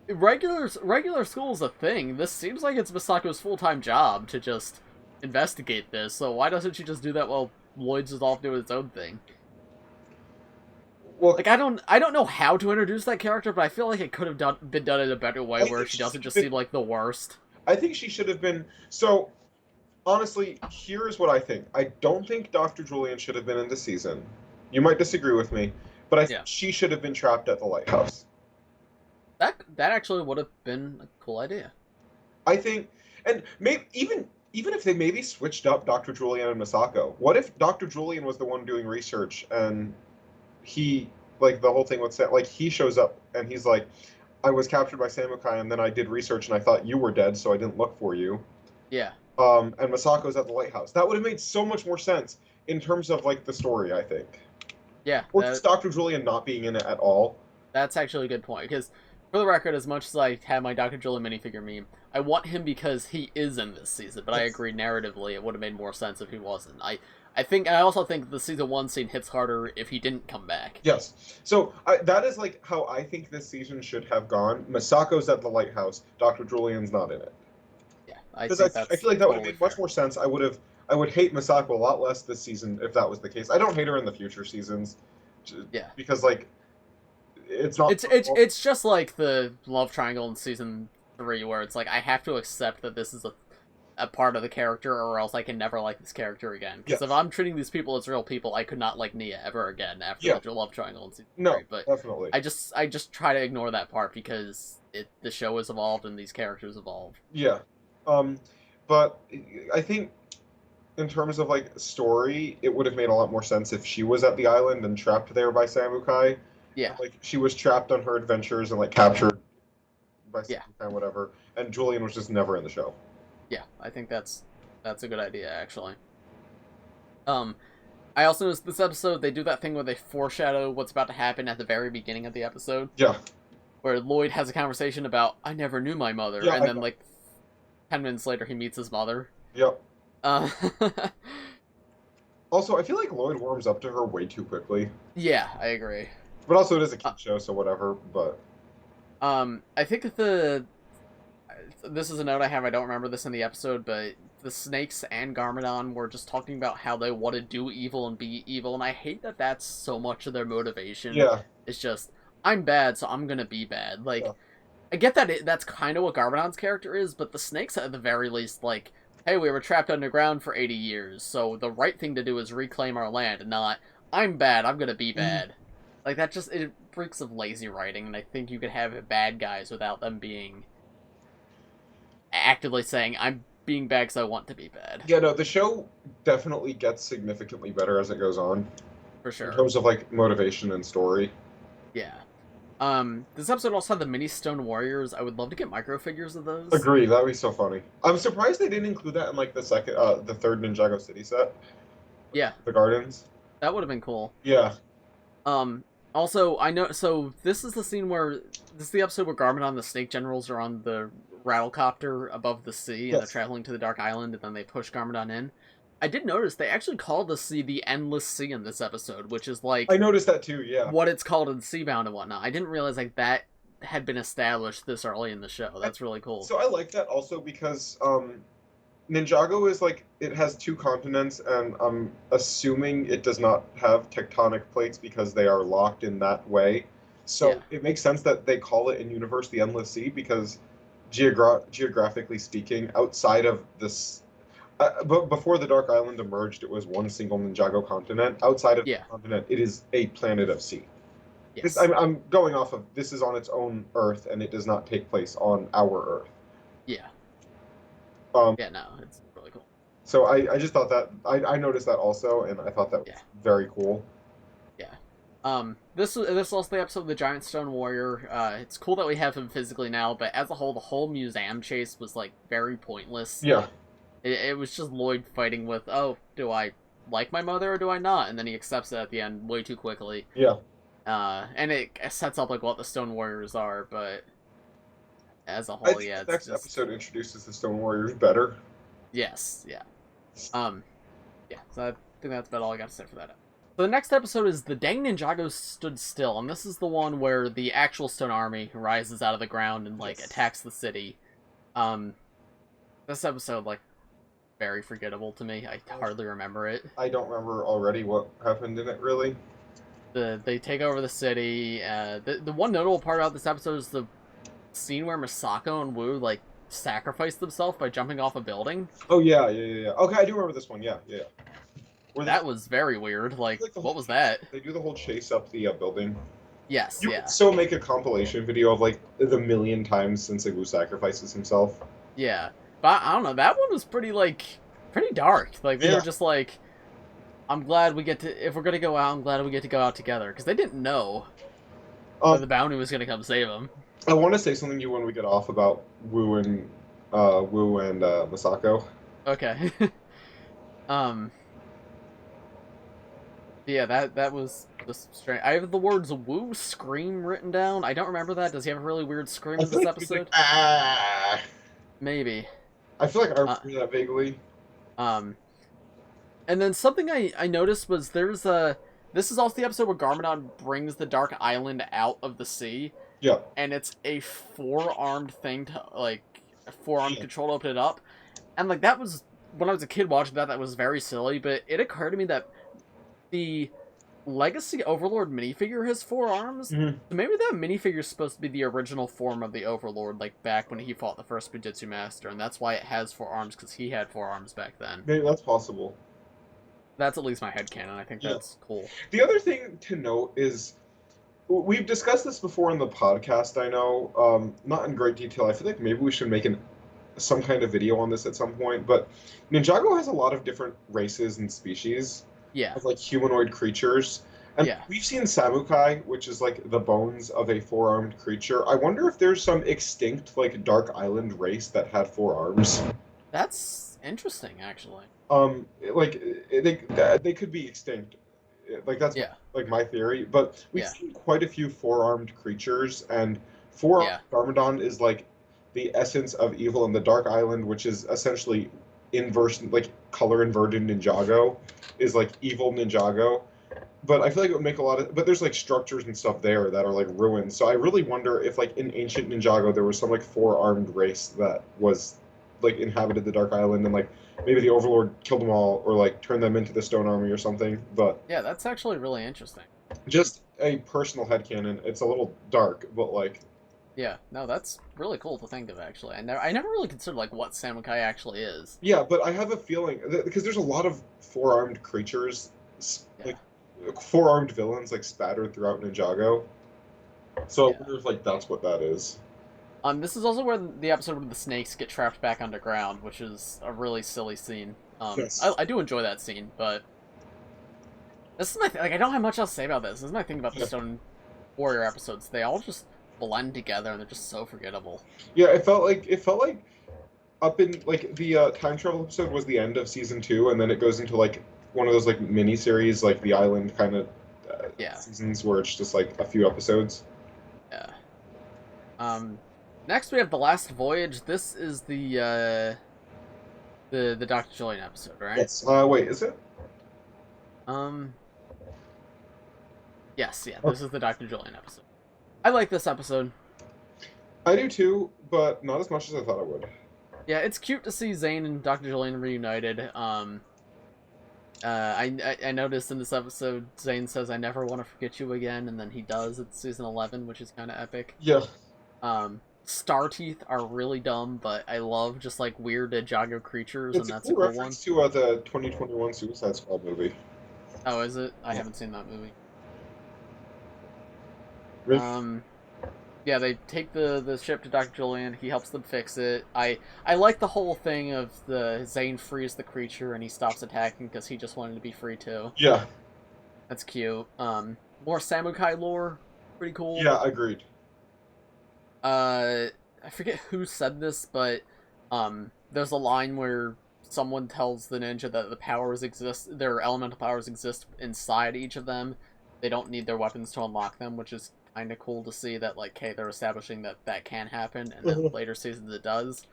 Regular school's a thing. This seems like it's Misako's full-time job to just investigate this, so why doesn't she just do that while Lloyd's is off doing its own thing? Well, like, I don't know how to introduce that character, but I feel like it could have been done in a better way where she doesn't just seem like the worst. I think she should have been... So, honestly, here's what I think. I don't think Dr. Julian should have been in this season. You might disagree with me, but I think she should have been trapped at the lighthouse. That actually would have been a cool idea. I think, and maybe even if they maybe switched up Dr. Julian and Misako, what if Dr. Julian was the one doing research and he, like, the whole thing with like, he shows up and he's like, I was captured by Samukai and then I did research and I thought you were dead, so I didn't look for you. Yeah. And Misako's at the lighthouse. That would have made so much more sense in terms of, like, the story, I think. Yeah. Or just Dr. Julian not being in it at all. That's actually a good point, because for the record, as much as I have my Dr. Julian minifigure meme, I want him because he is in this season, but I agree narratively it would have made more sense if he wasn't. I also think the season 1 scene hits harder if he didn't come back. Yes. So that is like how I think this season should have gone. Misako's at the lighthouse. Dr. Julian's not in it. Yeah, I feel like that would have made much more sense. I would hate Misako a lot less this season if that was the case. I don't hate her in the future seasons. Yeah. Because, like, it's not. It's just like the love triangle in season 3, where it's like I have to accept that this is a part of the character, or else I can never like this character again. Because if I'm treating these people as real people, I could not like Nia ever again after the love triangle in season 3. But definitely. I just try to ignore that part because the show has evolved and these characters evolve. Yeah, but I think in terms of like story, it would have made a lot more sense if she was at the island and trapped there by Samukai. Yeah, like she was trapped on her adventures and like captured by Samukai, whatever. And Julian was just never in the show. Yeah, I think that's a good idea, actually. I also noticed this episode, they do that thing where they foreshadow what's about to happen at the very beginning of the episode. Yeah. Where Lloyd has a conversation about, I never knew my mother, and then, like, 10 minutes later he meets his mother. Yep. Also, I feel like Lloyd warms up to her way too quickly. Yeah, I agree. But also it is a kid show, so whatever, but... I think this is a note I have, I don't remember this in the episode, but the Snakes and Garmadon were just talking about how they want to do evil and be evil, and I hate that that's so much of their motivation. Yeah. It's just, I'm bad, so I'm gonna be bad. Like, I get that that's kind of what Garmadon's character is, but the Snakes at the very least, like, hey, we were trapped underground for 80 years, so the right thing to do is reclaim our land, and not, I'm bad, I'm gonna be bad. Like, that just, it reeks of lazy writing, and I think you could have bad guys without them being actively saying, I'm being bad because I want to be bad. Yeah, no, the show definitely gets significantly better as it goes on. For sure. In terms of, like, motivation and story. Yeah. This episode also had the mini stone warriors. I would love to get micro figures of those. Agree, that would be so funny. I'm surprised they didn't include that in, like, the third Ninjago City set. Yeah. The gardens. That would have been cool. Yeah. Also, I know, so this is the scene where, this is the episode where Garmadon and the Snake Generals are on the rattlecopter above the sea, and they're traveling to the Dark Island, and then they push Garmadon in. I did notice they actually called the sea the Endless Sea in this episode, which is like... I noticed that too, yeah. What it's called in Seabound and whatnot. I didn't realize like that had been established this early in the show. That's really cool. So I like that also because Ninjago is like, it has 2 continents, and I'm assuming it does not have tectonic plates because they are locked in that way. So it makes sense that they call it in universe the Endless Sea, because geographically speaking, outside of this... but before the Dark Island emerged, it was one single Ninjago continent. Outside of the continent, it is a planet of sea. Yes. I'm going off of, this is on its own Earth, and it does not take place on our Earth. Yeah. Yeah, no, it's really cool. So I just thought that, I noticed that also, and I thought that was very cool. Yeah. This is also the episode of the Giant Stone Warrior. It's cool that we have him physically now, but as a whole, the whole museum chase was, like, very pointless. Yeah. It was just Lloyd fighting with, oh, do I like my mother or do I not? And then he accepts it at the end way too quickly. Yeah. And it sets up, like, what the Stone Warriors are, but as a whole, the next episode introduces the Stone Warriors better. Yes, yeah. Yeah, so I think that's about all I got to say for that. So the next episode is The Dang Ninjago Stood Still, and this is the one where the actual Stone Army rises out of the ground and, like, attacks the city. This episode, like, very forgettable to me. I hardly remember it. I don't remember already what happened in it, really. They take over the city. The one notable part about this episode is the scene where Misako and Wu, like, sacrifice themselves by jumping off a building. Oh, yeah. Okay, I do remember this one, yeah. That was very weird. Like what was that? They do the whole chase up the building. Yes, you could so make a compilation video of, like, the million times Sensei Wu sacrifices himself. Yeah. But I don't know, that one was pretty dark. Like, they were just like, I'm glad we get to, if we're gonna go out, I'm glad we get to go out together. Because they didn't know that the bounty was gonna come save them. I want to say something to you when we get off about Wu and Misako. Okay. Yeah, that was just strange. I have the words Wu scream written down. I don't remember that. Does he have a really weird scream in this episode? Like, maybe. I feel like I remember that vaguely. And then something I noticed was this is also the episode where Garmadon brings the Dark Island out of the sea. Yeah. And it's a 4-armed thing to, like, a 4-armed control to open it up. And, like, that was, when I was a kid watching that was very silly, but it occurred to me that the Legacy Overlord minifigure has 4 arms. Mhm. So maybe that minifigure is supposed to be the original form of the Overlord, like back when he fought the first Bujutsu Master, and that's why it has 4 arms, because he had 4 arms back then. Maybe that's possible. That's at least my headcanon. I think Yeah. that's cool. The other thing to note is, we've discussed this before in the podcast, I know, not in great detail. I feel like maybe we should make some kind of video on this at some point, but Ninjago has a lot of different races and species Yeah. of, like, humanoid creatures. And Yeah. we've seen Samukai, which is, like, the bones of a 4-armed creature. I wonder if there's some extinct, like, Dark Island race that had 4 arms. That's interesting, actually. Like, they could be extinct. Like, that's, Yeah. like, my theory. But we've Yeah. seen quite a few 4-armed creatures, and 4-armed Garmadon is, like, the essence of evil in the Dark Island, which is essentially inverse, like, color-inverted Ninjago, is, like, evil Ninjago. But I feel like it would make a lot of... But there's, like, structures and stuff there that are, like, ruined. So I really wonder if, like, in ancient Ninjago, there was some, like, 4-armed race that was, like, inhabited the Dark Island, and, like, maybe the Overlord killed them all, or, like, turned them into the Stone Army or something. But Yeah, that's actually really interesting. just a personal headcanon. It's a little dark, but, like... Yeah, no, that's really cool to think of, actually. I never really considered, like, what Samukai actually is. Yeah, but I have a feeling... Because there's a lot of 4-armed creatures, like, 4-armed villains, like, spattered throughout Ninjago. So I wonder if, like, that's what that is. This is also where the episode where the snakes get trapped back underground, which is a really silly scene. Yes. I do enjoy that scene, but this is my like I don't have much else to say about this. This is my thing about the Stone Warrior episodes. They all just blend together, and they're just so forgettable. Yeah, it felt like up in, like, the time travel episode was the end of season 2, and then it goes into, like, one of those, like, mini series, like the Island kind of seasons where it's just, like, a few episodes. Yeah. Next we have The Last Voyage. This is the Dr. Julian episode, right? Yes. Wait, is it? Yes, yeah, this is the Dr. Julian episode. I like this episode. I do too, but not as much as I thought I would. Yeah, it's cute to see Zane and Dr. Julian reunited. I noticed in this episode, Zane says, "I never want to forget you again," and then he does at season 11, which is kind of epic. Yeah. Star teeth are really dumb, but I love just, like, weird Ninjago creatures, It's and that's a cool a cool one. reference to the 2021 Suicide Squad movie. Oh, is it? I haven't seen that movie. Really? Yeah, they take the ship to Dr. Julian. He helps them fix it. I like the whole thing of the Zane frees the creature and he stops attacking because he just wanted to be free too. Yeah. That's cute. More Samukai lore. Pretty cool. Yeah, agreed. I forget who said this, but there's a line where someone tells the ninja that the powers exist, their elemental powers exist inside each of them. They don't need their weapons to unlock them, which is kind of cool to see that, like, hey, they're establishing that that can happen, and then later seasons it does.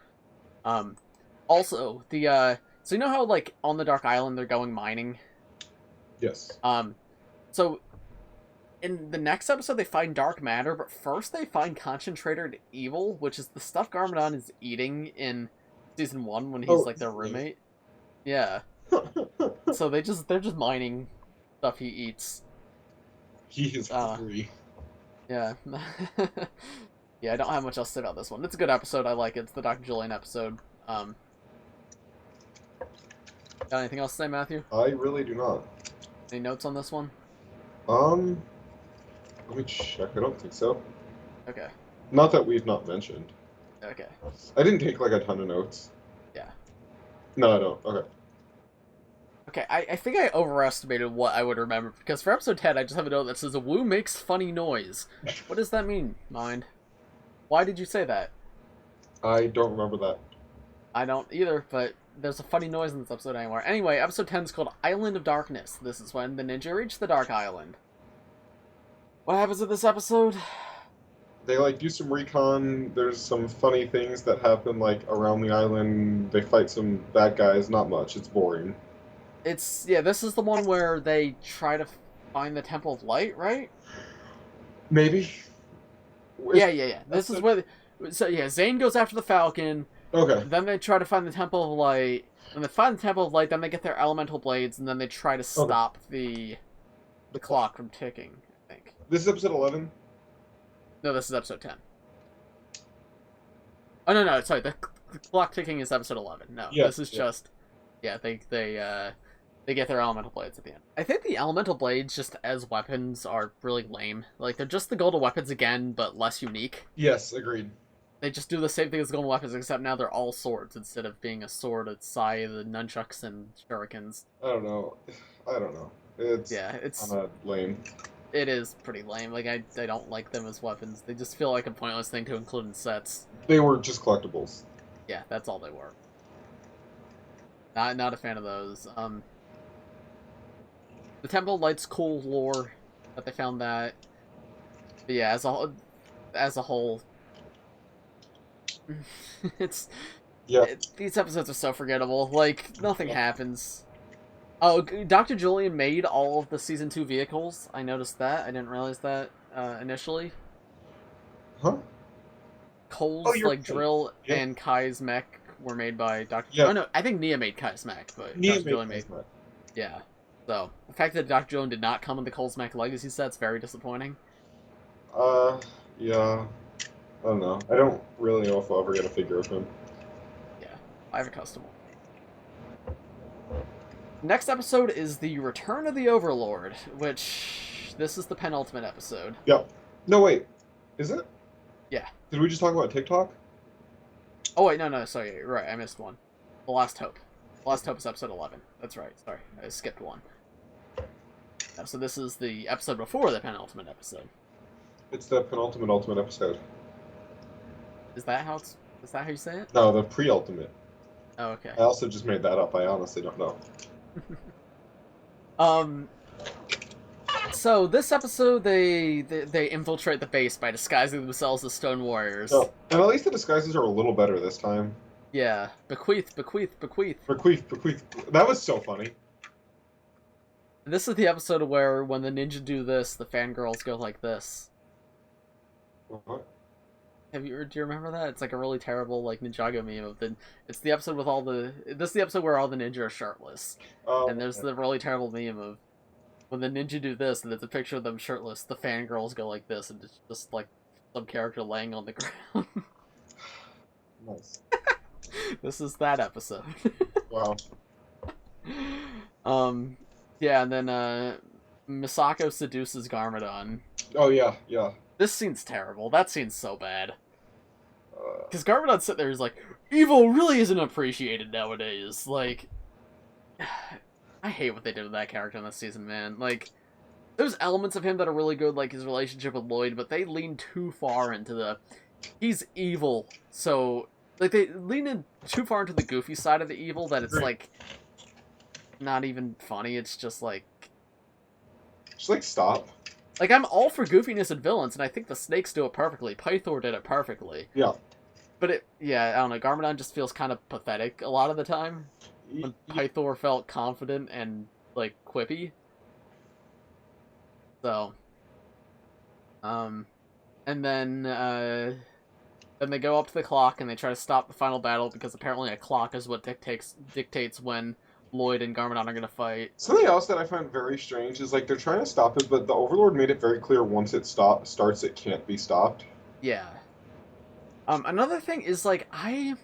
Also, so you know how, like, on the Dark Island they're going mining? Yes. So in the next episode they find dark matter, but first they find concentrated evil, which is the stuff Garmadon is eating in season 1 when he's like their roommate. Yeah. So they're just mining stuff he eats. He is hungry. Yeah. Yeah, I don't have much else to say about this one. It's a good episode. I like it. It's the Dr. Julian episode. Got anything else to say, Matthew? I really do not. Any notes on this one? Let me check. I don't think so. Okay. Not that we've not mentioned. Okay. I didn't take, like, a ton of notes. Yeah. No, I don't. Okay. Okay, I think I overestimated what I would remember, because for episode 10, I just have a note that says, "Wu makes funny noise." What does that mean, Mind? Why did you say that? I don't remember that. I don't either, but there's a funny noise in this episode anywhere. Anyway, episode 10 is called Island of Darkness. This is when the ninja reach the Dark Island. What happens in this episode? They, like, do some recon. There's some funny things that happen, like, around the island. They fight some bad guys. Not much. It's boring. Yeah, this is the one where they try to find the Temple of Light, right? Maybe. Yeah. This is where... So, yeah, Zane goes after the Falcon. Okay. Then they try to find the Temple of Light. When they find the Temple of Light, then they get their elemental blades, and then they try to stop the the clock from ticking, I think. This is episode 11? No, this is episode 10. Oh, no, sorry, the clock ticking is episode 11. No, Yeah, this is just... Yeah, they get their elemental blades at the end. I think the elemental blades, just as weapons, are really lame. Like, they're just the golden weapons again, but less unique. Yes, agreed. They just do the same thing as golden weapons, except now they're all swords instead of being a sword, a scythe, the nunchucks, and shurikens. I don't know. It's kind of lame. It is pretty lame. Like, I don't like them as weapons. They just feel like a pointless thing to include in sets. They were just collectibles. Yeah, that's all they were. Not a fan of those. The Temple Light's cool lore that they found that. But yeah, as a whole, these episodes are so forgettable. Like, nothing happens. Oh, Dr. Julian made all of the Season 2 vehicles. I noticed that. I didn't realize that initially. Huh? Cole's, drill and Kai's mech were made by Dr. Yeah. Oh, no, I think Nia made Kai's mech, but Nia Dr. Julian made Kai's mech. Yeah. So, the fact that Dr. Julian did not come in the Cole's mech legacy set's very disappointing. Yeah. I don't know. I don't really know if I'll ever get a figure of him. Yeah, I have a custom one. Next episode is the Return of the Overlord, which this is the penultimate episode. Yeah. No, wait. Is it? Yeah. Did we just talk about TikTok? Oh, wait, no, sorry, you're right, I missed one. The Last Hope. The Last Hope is episode 11. That's right, sorry, I skipped one. So this is the episode before the penultimate episode. It's the penultimate ultimate episode. Is that how you say it? No, the pre-ultimate. Oh, okay. I also just made that up. I honestly don't know. So this episode, they infiltrate the base by disguising themselves as stone warriors. Oh, and at least the disguises are a little better this time. Yeah. Bequeath. Bequeath. That was so funny. This is the episode where when the ninja do this, the fangirls go like this. What? Do you remember that? It's like a really terrible like Ninjago meme of it's the episode with all the this is the episode where all the ninja are shirtless. Oh, and there's the really terrible meme of when the ninja do this and there's a picture of them shirtless, the fangirls go like this and it's just like some character laying on the ground. Nice. This is that episode. Wow. Yeah, and then Misako seduces Garmadon. Oh yeah. This scene's terrible. That scene's so bad. Because Garmadon's sitting there, he's like, evil really isn't appreciated nowadays. Like, I hate what they did with that character in this season, man. Like, there's elements of him that are really good, like his relationship with Lloyd, but they lean too far into the, he's evil. So, like, they lean in too far into the goofy side of the evil that it's, like, not even funny. It's just, like... Just, like, stop. Like, I'm all for goofiness and villains, and I think the snakes do it perfectly. Pythor did it perfectly. Yeah. But I don't know, Garmadon just feels kind of pathetic a lot of the time. When Pythor felt confident and, like, quippy. So. And then they go up to the clock and they try to stop the final battle because apparently a clock is what dictates when Lloyd and Garmadon are gonna fight. Something else that I find very strange is, like, they're trying to stop it, but the Overlord made it very clear once it starts, it can't be stopped. Yeah. Another thing is, like, I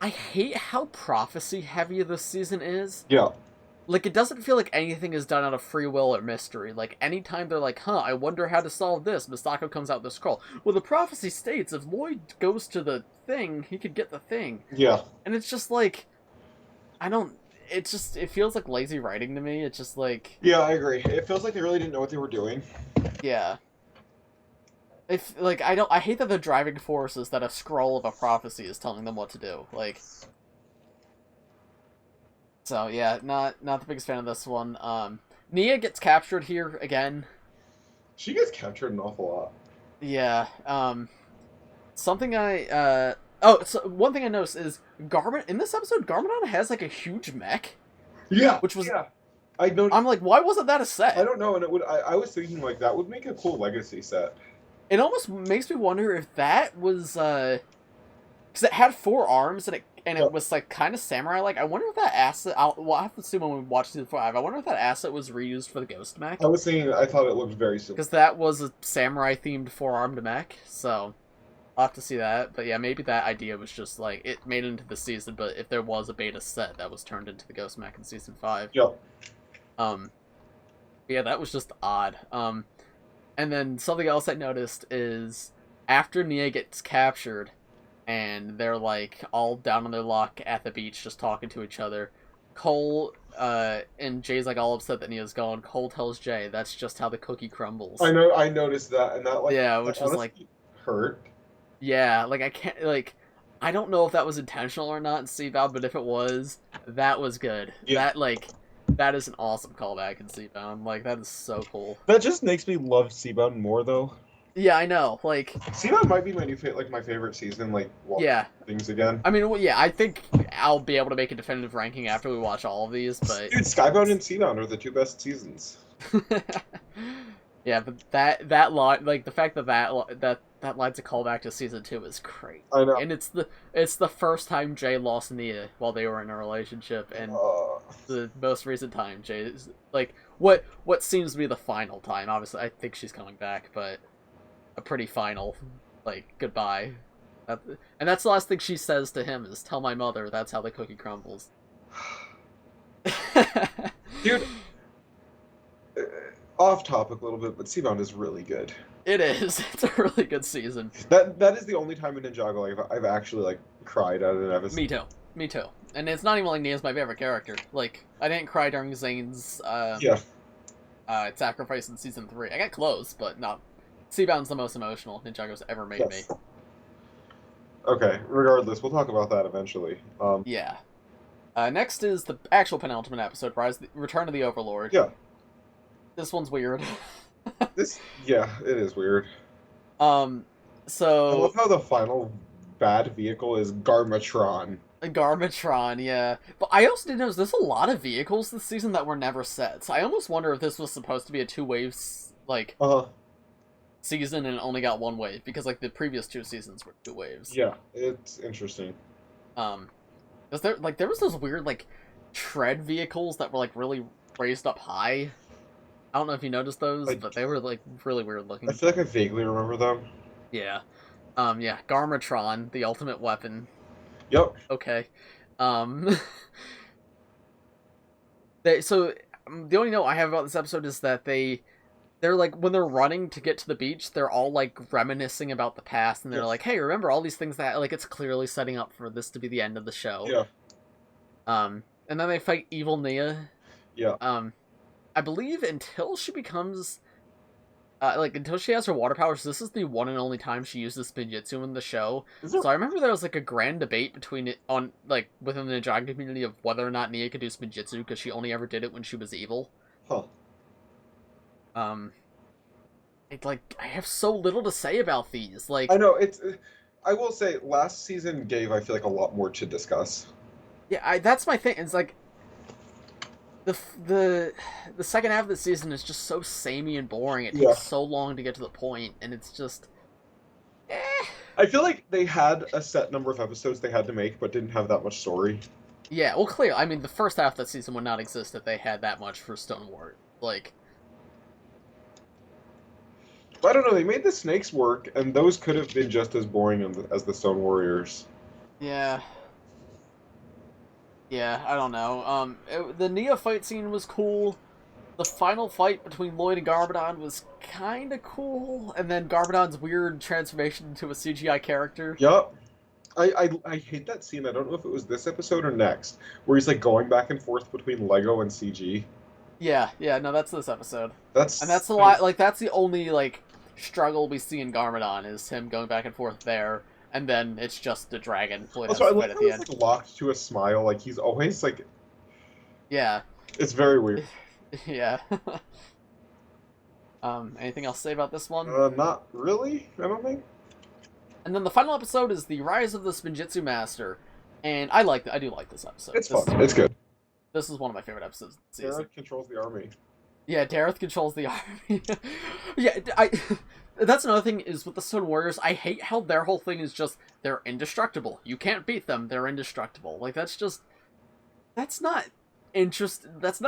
hate how prophecy-heavy this season is. Yeah. Like, it doesn't feel like anything is done out of free will or mystery. Like, anytime they're like, I wonder how to solve this, Misako comes out with the scroll. Well, the prophecy states if Lloyd goes to the thing, he could get the thing. Yeah. And it's just, like... it feels like lazy writing to me. It's just like... Yeah, I agree. It feels like they really didn't know what they were doing. Yeah. I hate that the driving force is that a scroll of a prophecy is telling them what to do. Like... So, yeah, not the biggest fan of this one. Nia gets captured here again. She gets captured an awful lot. Yeah, something so one thing I noticed is in this episode, Garmadon has, like, a huge mech. Yeah, which was... Yeah. I'm like, why wasn't that a set? I don't know, and I was thinking, like, that would make a cool legacy set. It almost makes me wonder if that was, because it had 4 arms, and and it was like kind of samurai-like. I wonder if that asset. We'll have to assume when we watch season 5. I wonder if that asset was reused for the ghost mech. I was thinking. I thought it looked very similar because that was a samurai-themed 4-armed mech. So I'll have to see that. But yeah, maybe that idea was just like it made it into the season. But if there was a beta set that was turned into the ghost mech in season 5. Yep. Yeah, that was just odd. And then something else I noticed is after Nia gets captured. And they're, like, all down on their luck at the beach just talking to each other. Cole, and Jay's, like, all upset that Nia's gone. Cole tells Jay, that's just how the cookie crumbles. I know, I noticed that, and that, like... Yeah, which was, like... hurt. Yeah, like, I can't, like... I don't know if that was intentional or not in Seabound, but if it was, that was good. Yeah. That, like... That is an awesome callback in Seabound. Like, that is so cool. That just makes me love Seabound more, though. Yeah, I know. Like, Seabound might be my favorite season. Like, yeah, things again. I mean, well, yeah, I think I'll be able to make a definitive ranking after we watch all of these. But dude, Skybound and Seabound are the 2 best seasons. Yeah, but that line, like the fact that that line's a callback to season 2 is great. I know, and it's the first time Jay lost Nia while they were in a relationship, and the most recent time Jay is like what seems to be the final time. Obviously, I think she's coming back, but. A pretty final, like, goodbye. And that's the last thing she says to him is, tell my mother that's how the cookie crumbles. Dude, off topic a little bit, but Seabound is really good. It is. It's a really good season. That is the only time in Ninjago like, I've actually, like, cried at an episode. Me too. Me too. And it's not even like Nia's my favorite character. Like, I didn't cry during Zane's, sacrifice in season 3. I got close, but not... Seabound's the most emotional Ninjago's ever made me. Okay, regardless, we'll talk about that eventually. Yeah. Next is the actual penultimate episode, Return of the Overlord. Yeah. This one's weird. Yeah, it is weird. So... I love how the final bad vehicle is Garmatron. Garmatron, yeah. But I also did notice there's a lot of vehicles this season that were never set, so I almost wonder if this was supposed to be a 2-waves, like... season and only got 1 wave because like the previous 2 seasons were 2 waves. Yeah, it's interesting. There was those weird like tread vehicles that were like really raised up high. I don't know if you noticed those, but they were like really weird looking. I feel like I vaguely remember them. Yeah. Yeah, Garmatron, the ultimate weapon. Yep. Okay. So the only note I have about this episode is that they're like, when they're running to get to the beach, they're all like reminiscing about the past, and they're like, hey, remember all these things that, like, it's clearly setting up for this to be the end of the show. Yeah. And then they fight Evil Nia. Yeah. I believe until she becomes, until she has her water powers, this is the one and only time she uses Spinjitzu in the show. So I remember there was like a grand debate between within the Ninjago community of whether or not Nia could do Spinjitzu, because she only ever did it when she was evil. Huh. I have so little to say about these. Like, I know I will say last season gave, I feel like, a lot more to discuss. Yeah, that's my thing. It's like the second half of the season is just so samey and boring. It takes so long to get to the point, and it's just. I feel like they had a set number of episodes they had to make, but didn't have that much story. Yeah, well, clearly, I mean, the first half of that season would not exist if they had that much for Stone Wart. Like. I don't know, they made the snakes work, and those could have been just as boring as the Stone Warriors. Yeah. Yeah, I don't know. The Nia fight scene was cool. The final fight between Lloyd and Garbodon was kind of cool. And then Garbodon's weird transformation into a CGI character. Yup. I hate that scene. I don't know if it was this episode or next, where he's like going back and forth between Lego and CG. Yeah, no, that's this episode. That's a lot. Like, that's the only struggle we see in Garmadon is him going back and forth there, and then it's just the dragon. Also, I love how he's locked to a smile. Like, he's always like. Yeah. It's very weird. Yeah. Anything else to say about this one? Not really. I don't think. And then the final episode is the Rise of the Spinjitzu Master, and I do like this episode. It's fun. It's good. This is one of my favorite episodes of the season. Dareth controls the army. Yeah, Dareth controls the army. Yeah, that's another thing is with the Stone Warriors, I hate how their whole thing is just, they're indestructible. You can't beat them, they're indestructible. Like, that's not an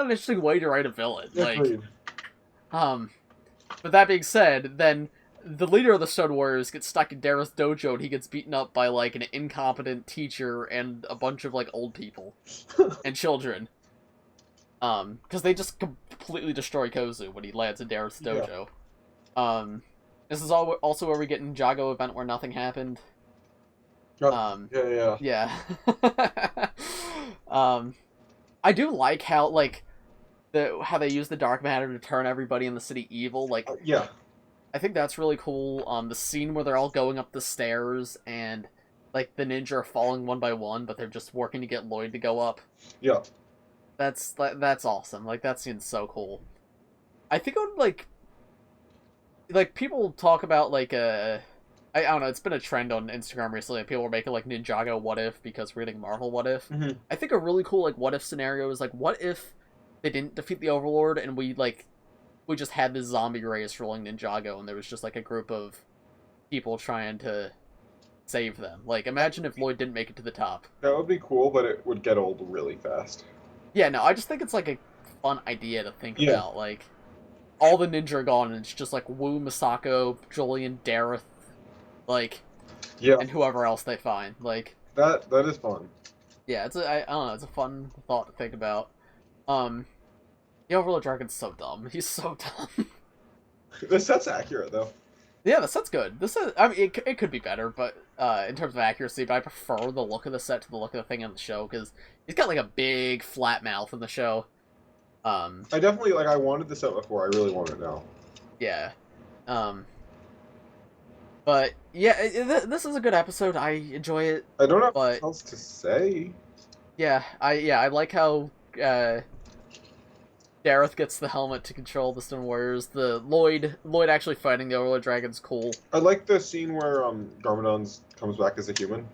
interesting way to write a villain. Agreed. Like, but that being said, then the leader of the Stone Warriors gets stuck in Dareth's dojo and he gets beaten up by, like, an incompetent teacher and a bunch of, like, old people. And children. Because they just completely destroy Kozu when he lands in Dareth's dojo. Yeah. This is also where we get Ninjago event where nothing happened. Yeah. I do like how, like, how they use the dark matter to turn everybody in the city evil. Like, yeah. I think that's really cool. The scene where they're all going up the stairs and, like, the ninja are falling one by one, but they're just working to get Lloyd to go up. Yeah. That's awesome. Like, that scene's so cool. I think it would, like, people talk about, like, I don't know, it's been a trend on Instagram recently, people were making, like, Ninjago what if, because reading Marvel what if. Mm-hmm. I think a really cool, like, what if scenario is, like, what if they didn't defeat the Overlord, and we just had this zombie race ruling Ninjago, and there was just, like, a group of people trying to save them. Like, imagine if Lloyd didn't make it to the top. That would be cool, but it would get old really fast. Yeah, no, I just think it's, like, a fun idea to think about. Like, all the ninja are gone, and it's just, like, Wu, Misako, Julian, Dareth, like, and whoever else they find. Like, that is fun. Yeah, I don't know, it's a fun thought to think about. The Overlord Dragon's so dumb. He's so dumb. The set's accurate, though. Yeah, the set's good. I mean, it could be better, but in terms of accuracy, but I prefer the look of the set to the look of the thing in the show, because he's got, like, a big, flat mouth in the show. I definitely, like, I wanted the set before, I really want it now. Yeah. But, yeah, this is a good episode. I enjoy it. I don't have much else to say. Yeah, I like how, Dareth gets the helmet to control the Stone Warriors. The Lloyd actually fighting the Overlord Dragon's cool. I like the scene where Garmadon comes back as a human.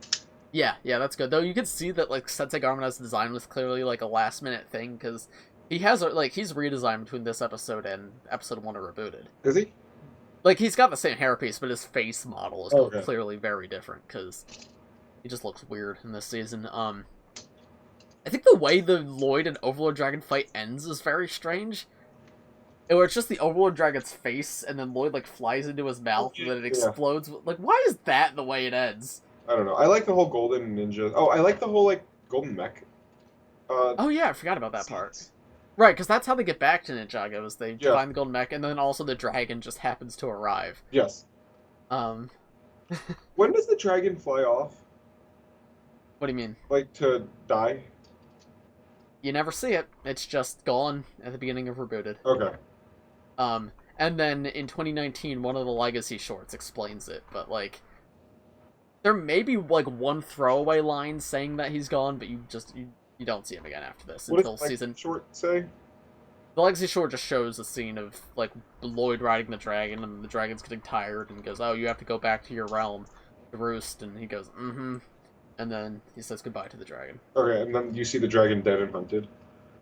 Yeah, that's good. Though you can see that, like, Sensei Garmadon's design was clearly, like, a last-minute thing, because he has, like, he's redesigned between this episode and episode 1 of Rebooted. Is he? Like, he's got the same hairpiece, but his face model is clearly very different, because he just looks weird in this season. I think the way the Lloyd and Overlord Dragon fight ends is very strange. Where it's just the Overlord Dragon's face, and then Lloyd, like, flies into his mouth, and then it explodes. Like, why is that the way it ends? I don't know. I like the whole golden ninja. Oh, I like the whole, like, golden mech. Oh, yeah, I forgot about that part. Right, because that's how they get back to Ninjago, is they find the golden mech, and then also the dragon just happens to arrive. Yes. When does the dragon fly off? What do you mean? Like, to die? You never see it. It's just gone at the beginning of Rebooted. Okay. And then in 2019, one of the Legacy shorts explains it, but, like, there may be, like, one throwaway line saying that he's gone, but you don't see him again after this until season. Short say? The Legacy short just shows a scene of, like, Lloyd riding the dragon, and the dragon's getting tired, and goes, "Oh, you have to go back to your realm to roost," and he goes, "Mm-hmm." And then he says goodbye to the dragon. Okay, and then you see the dragon dead and hunted.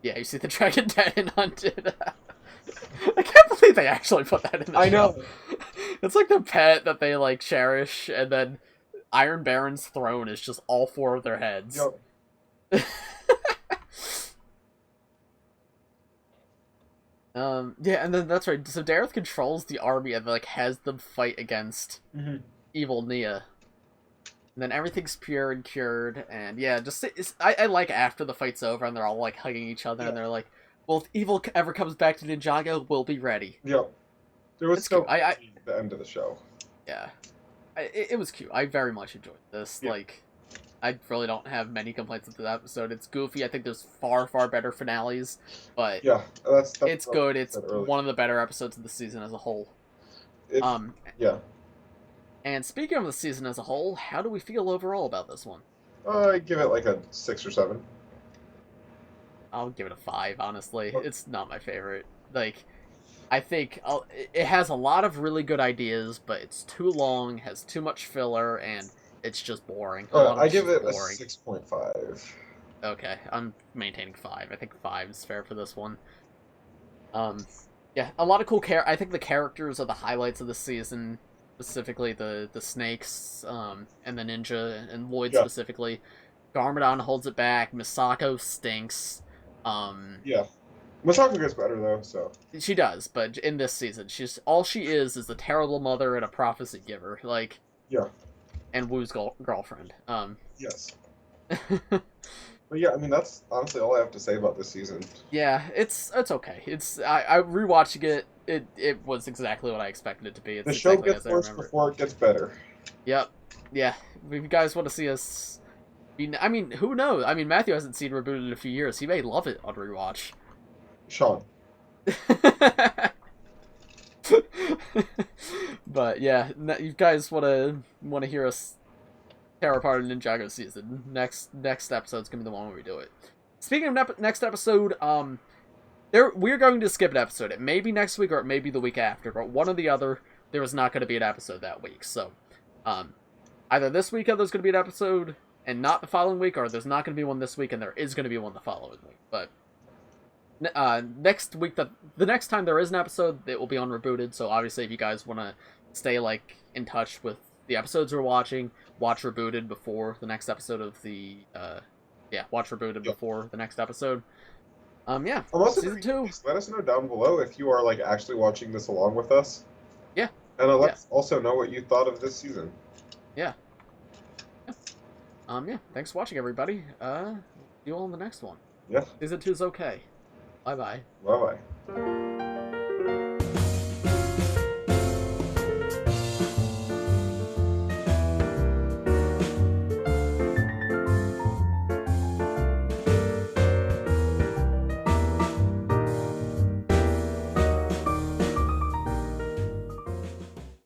Yeah, you see the dragon dead and hunted. I can't believe they actually put that in the show. I know. It's like the pet that they, like, cherish, and then Iron Baron's throne is just all 4 of their heads. Yep. Yeah, and then that's right. So Dareth controls the army and, like, has them fight against evil Nia. And then everything's pure and cured, and yeah, just I like after the fight's over and they're all, like, hugging each other, and they're like, "Well, if evil ever comes back to Ninjago, we'll be ready." Yep. There was so at the end of the show. Yeah, it was cute. I very much enjoyed this. Yeah. Like, I really don't have many complaints with the episode. It's goofy. I think there's far better finales, but yeah, it's good. It's one of the better episodes of the season as a whole. Yeah. And speaking of the season as a whole, how do we feel overall about this one? I give it like a 6 or 7. I'll give it a 5, honestly. It's not my favorite. Like, I think it has a lot of really good ideas, but it's too long, has too much filler, and it's just boring. I give it a 6.5. Okay, I'm maintaining 5. I think 5 is fair for this one. Yeah, a lot of cool I think the characters are the highlights of the season, specifically the snakes, and the ninja, and Lloyd Yeah. specifically. Garmadon holds it back. Misako stinks. Yeah. Masako gets better though, so. She does, but in this season, all she is a terrible mother and a prophecy giver, like. Yeah. And Wu's girlfriend. Yes. But yeah, I mean that's honestly all I have to say about this season. Yeah, it's okay. I rewatching it. It was exactly what I expected it to be. It's The show exactly gets as I worse remember. before it gets better. Yep. Yeah. If you guys want to see us, I mean, who knows? I mean, Matthew hasn't seen Rebooted in a few years. He may love it on rewatch. Sean. But yeah, you guys want to hear us tear apart a Ninjago season? Next episode's gonna be the one where we do it. Speaking of next episode, we're going to skip an episode. It may be next week or it may be the week after, but one or the other, there is not going to be an episode that week. So, either this week there's going to be an episode and not the following week, or there's not going to be one this week and there is going to be one the following week. But next week, the next time there is an episode, it will be on Rebooted. So obviously, if you guys want to stay in touch with the episodes we're watching, watch Rebooted before the next episode of the watch Rebooted before the next episode. Yeah, season 2. Let us know down below if you are actually watching this along with us. Yeah. And let us also know what you thought of this season. Yeah. Yeah. Thanks for watching, everybody. See you all in the next one. Yeah. Season 2 is okay. Bye-bye. Bye-bye.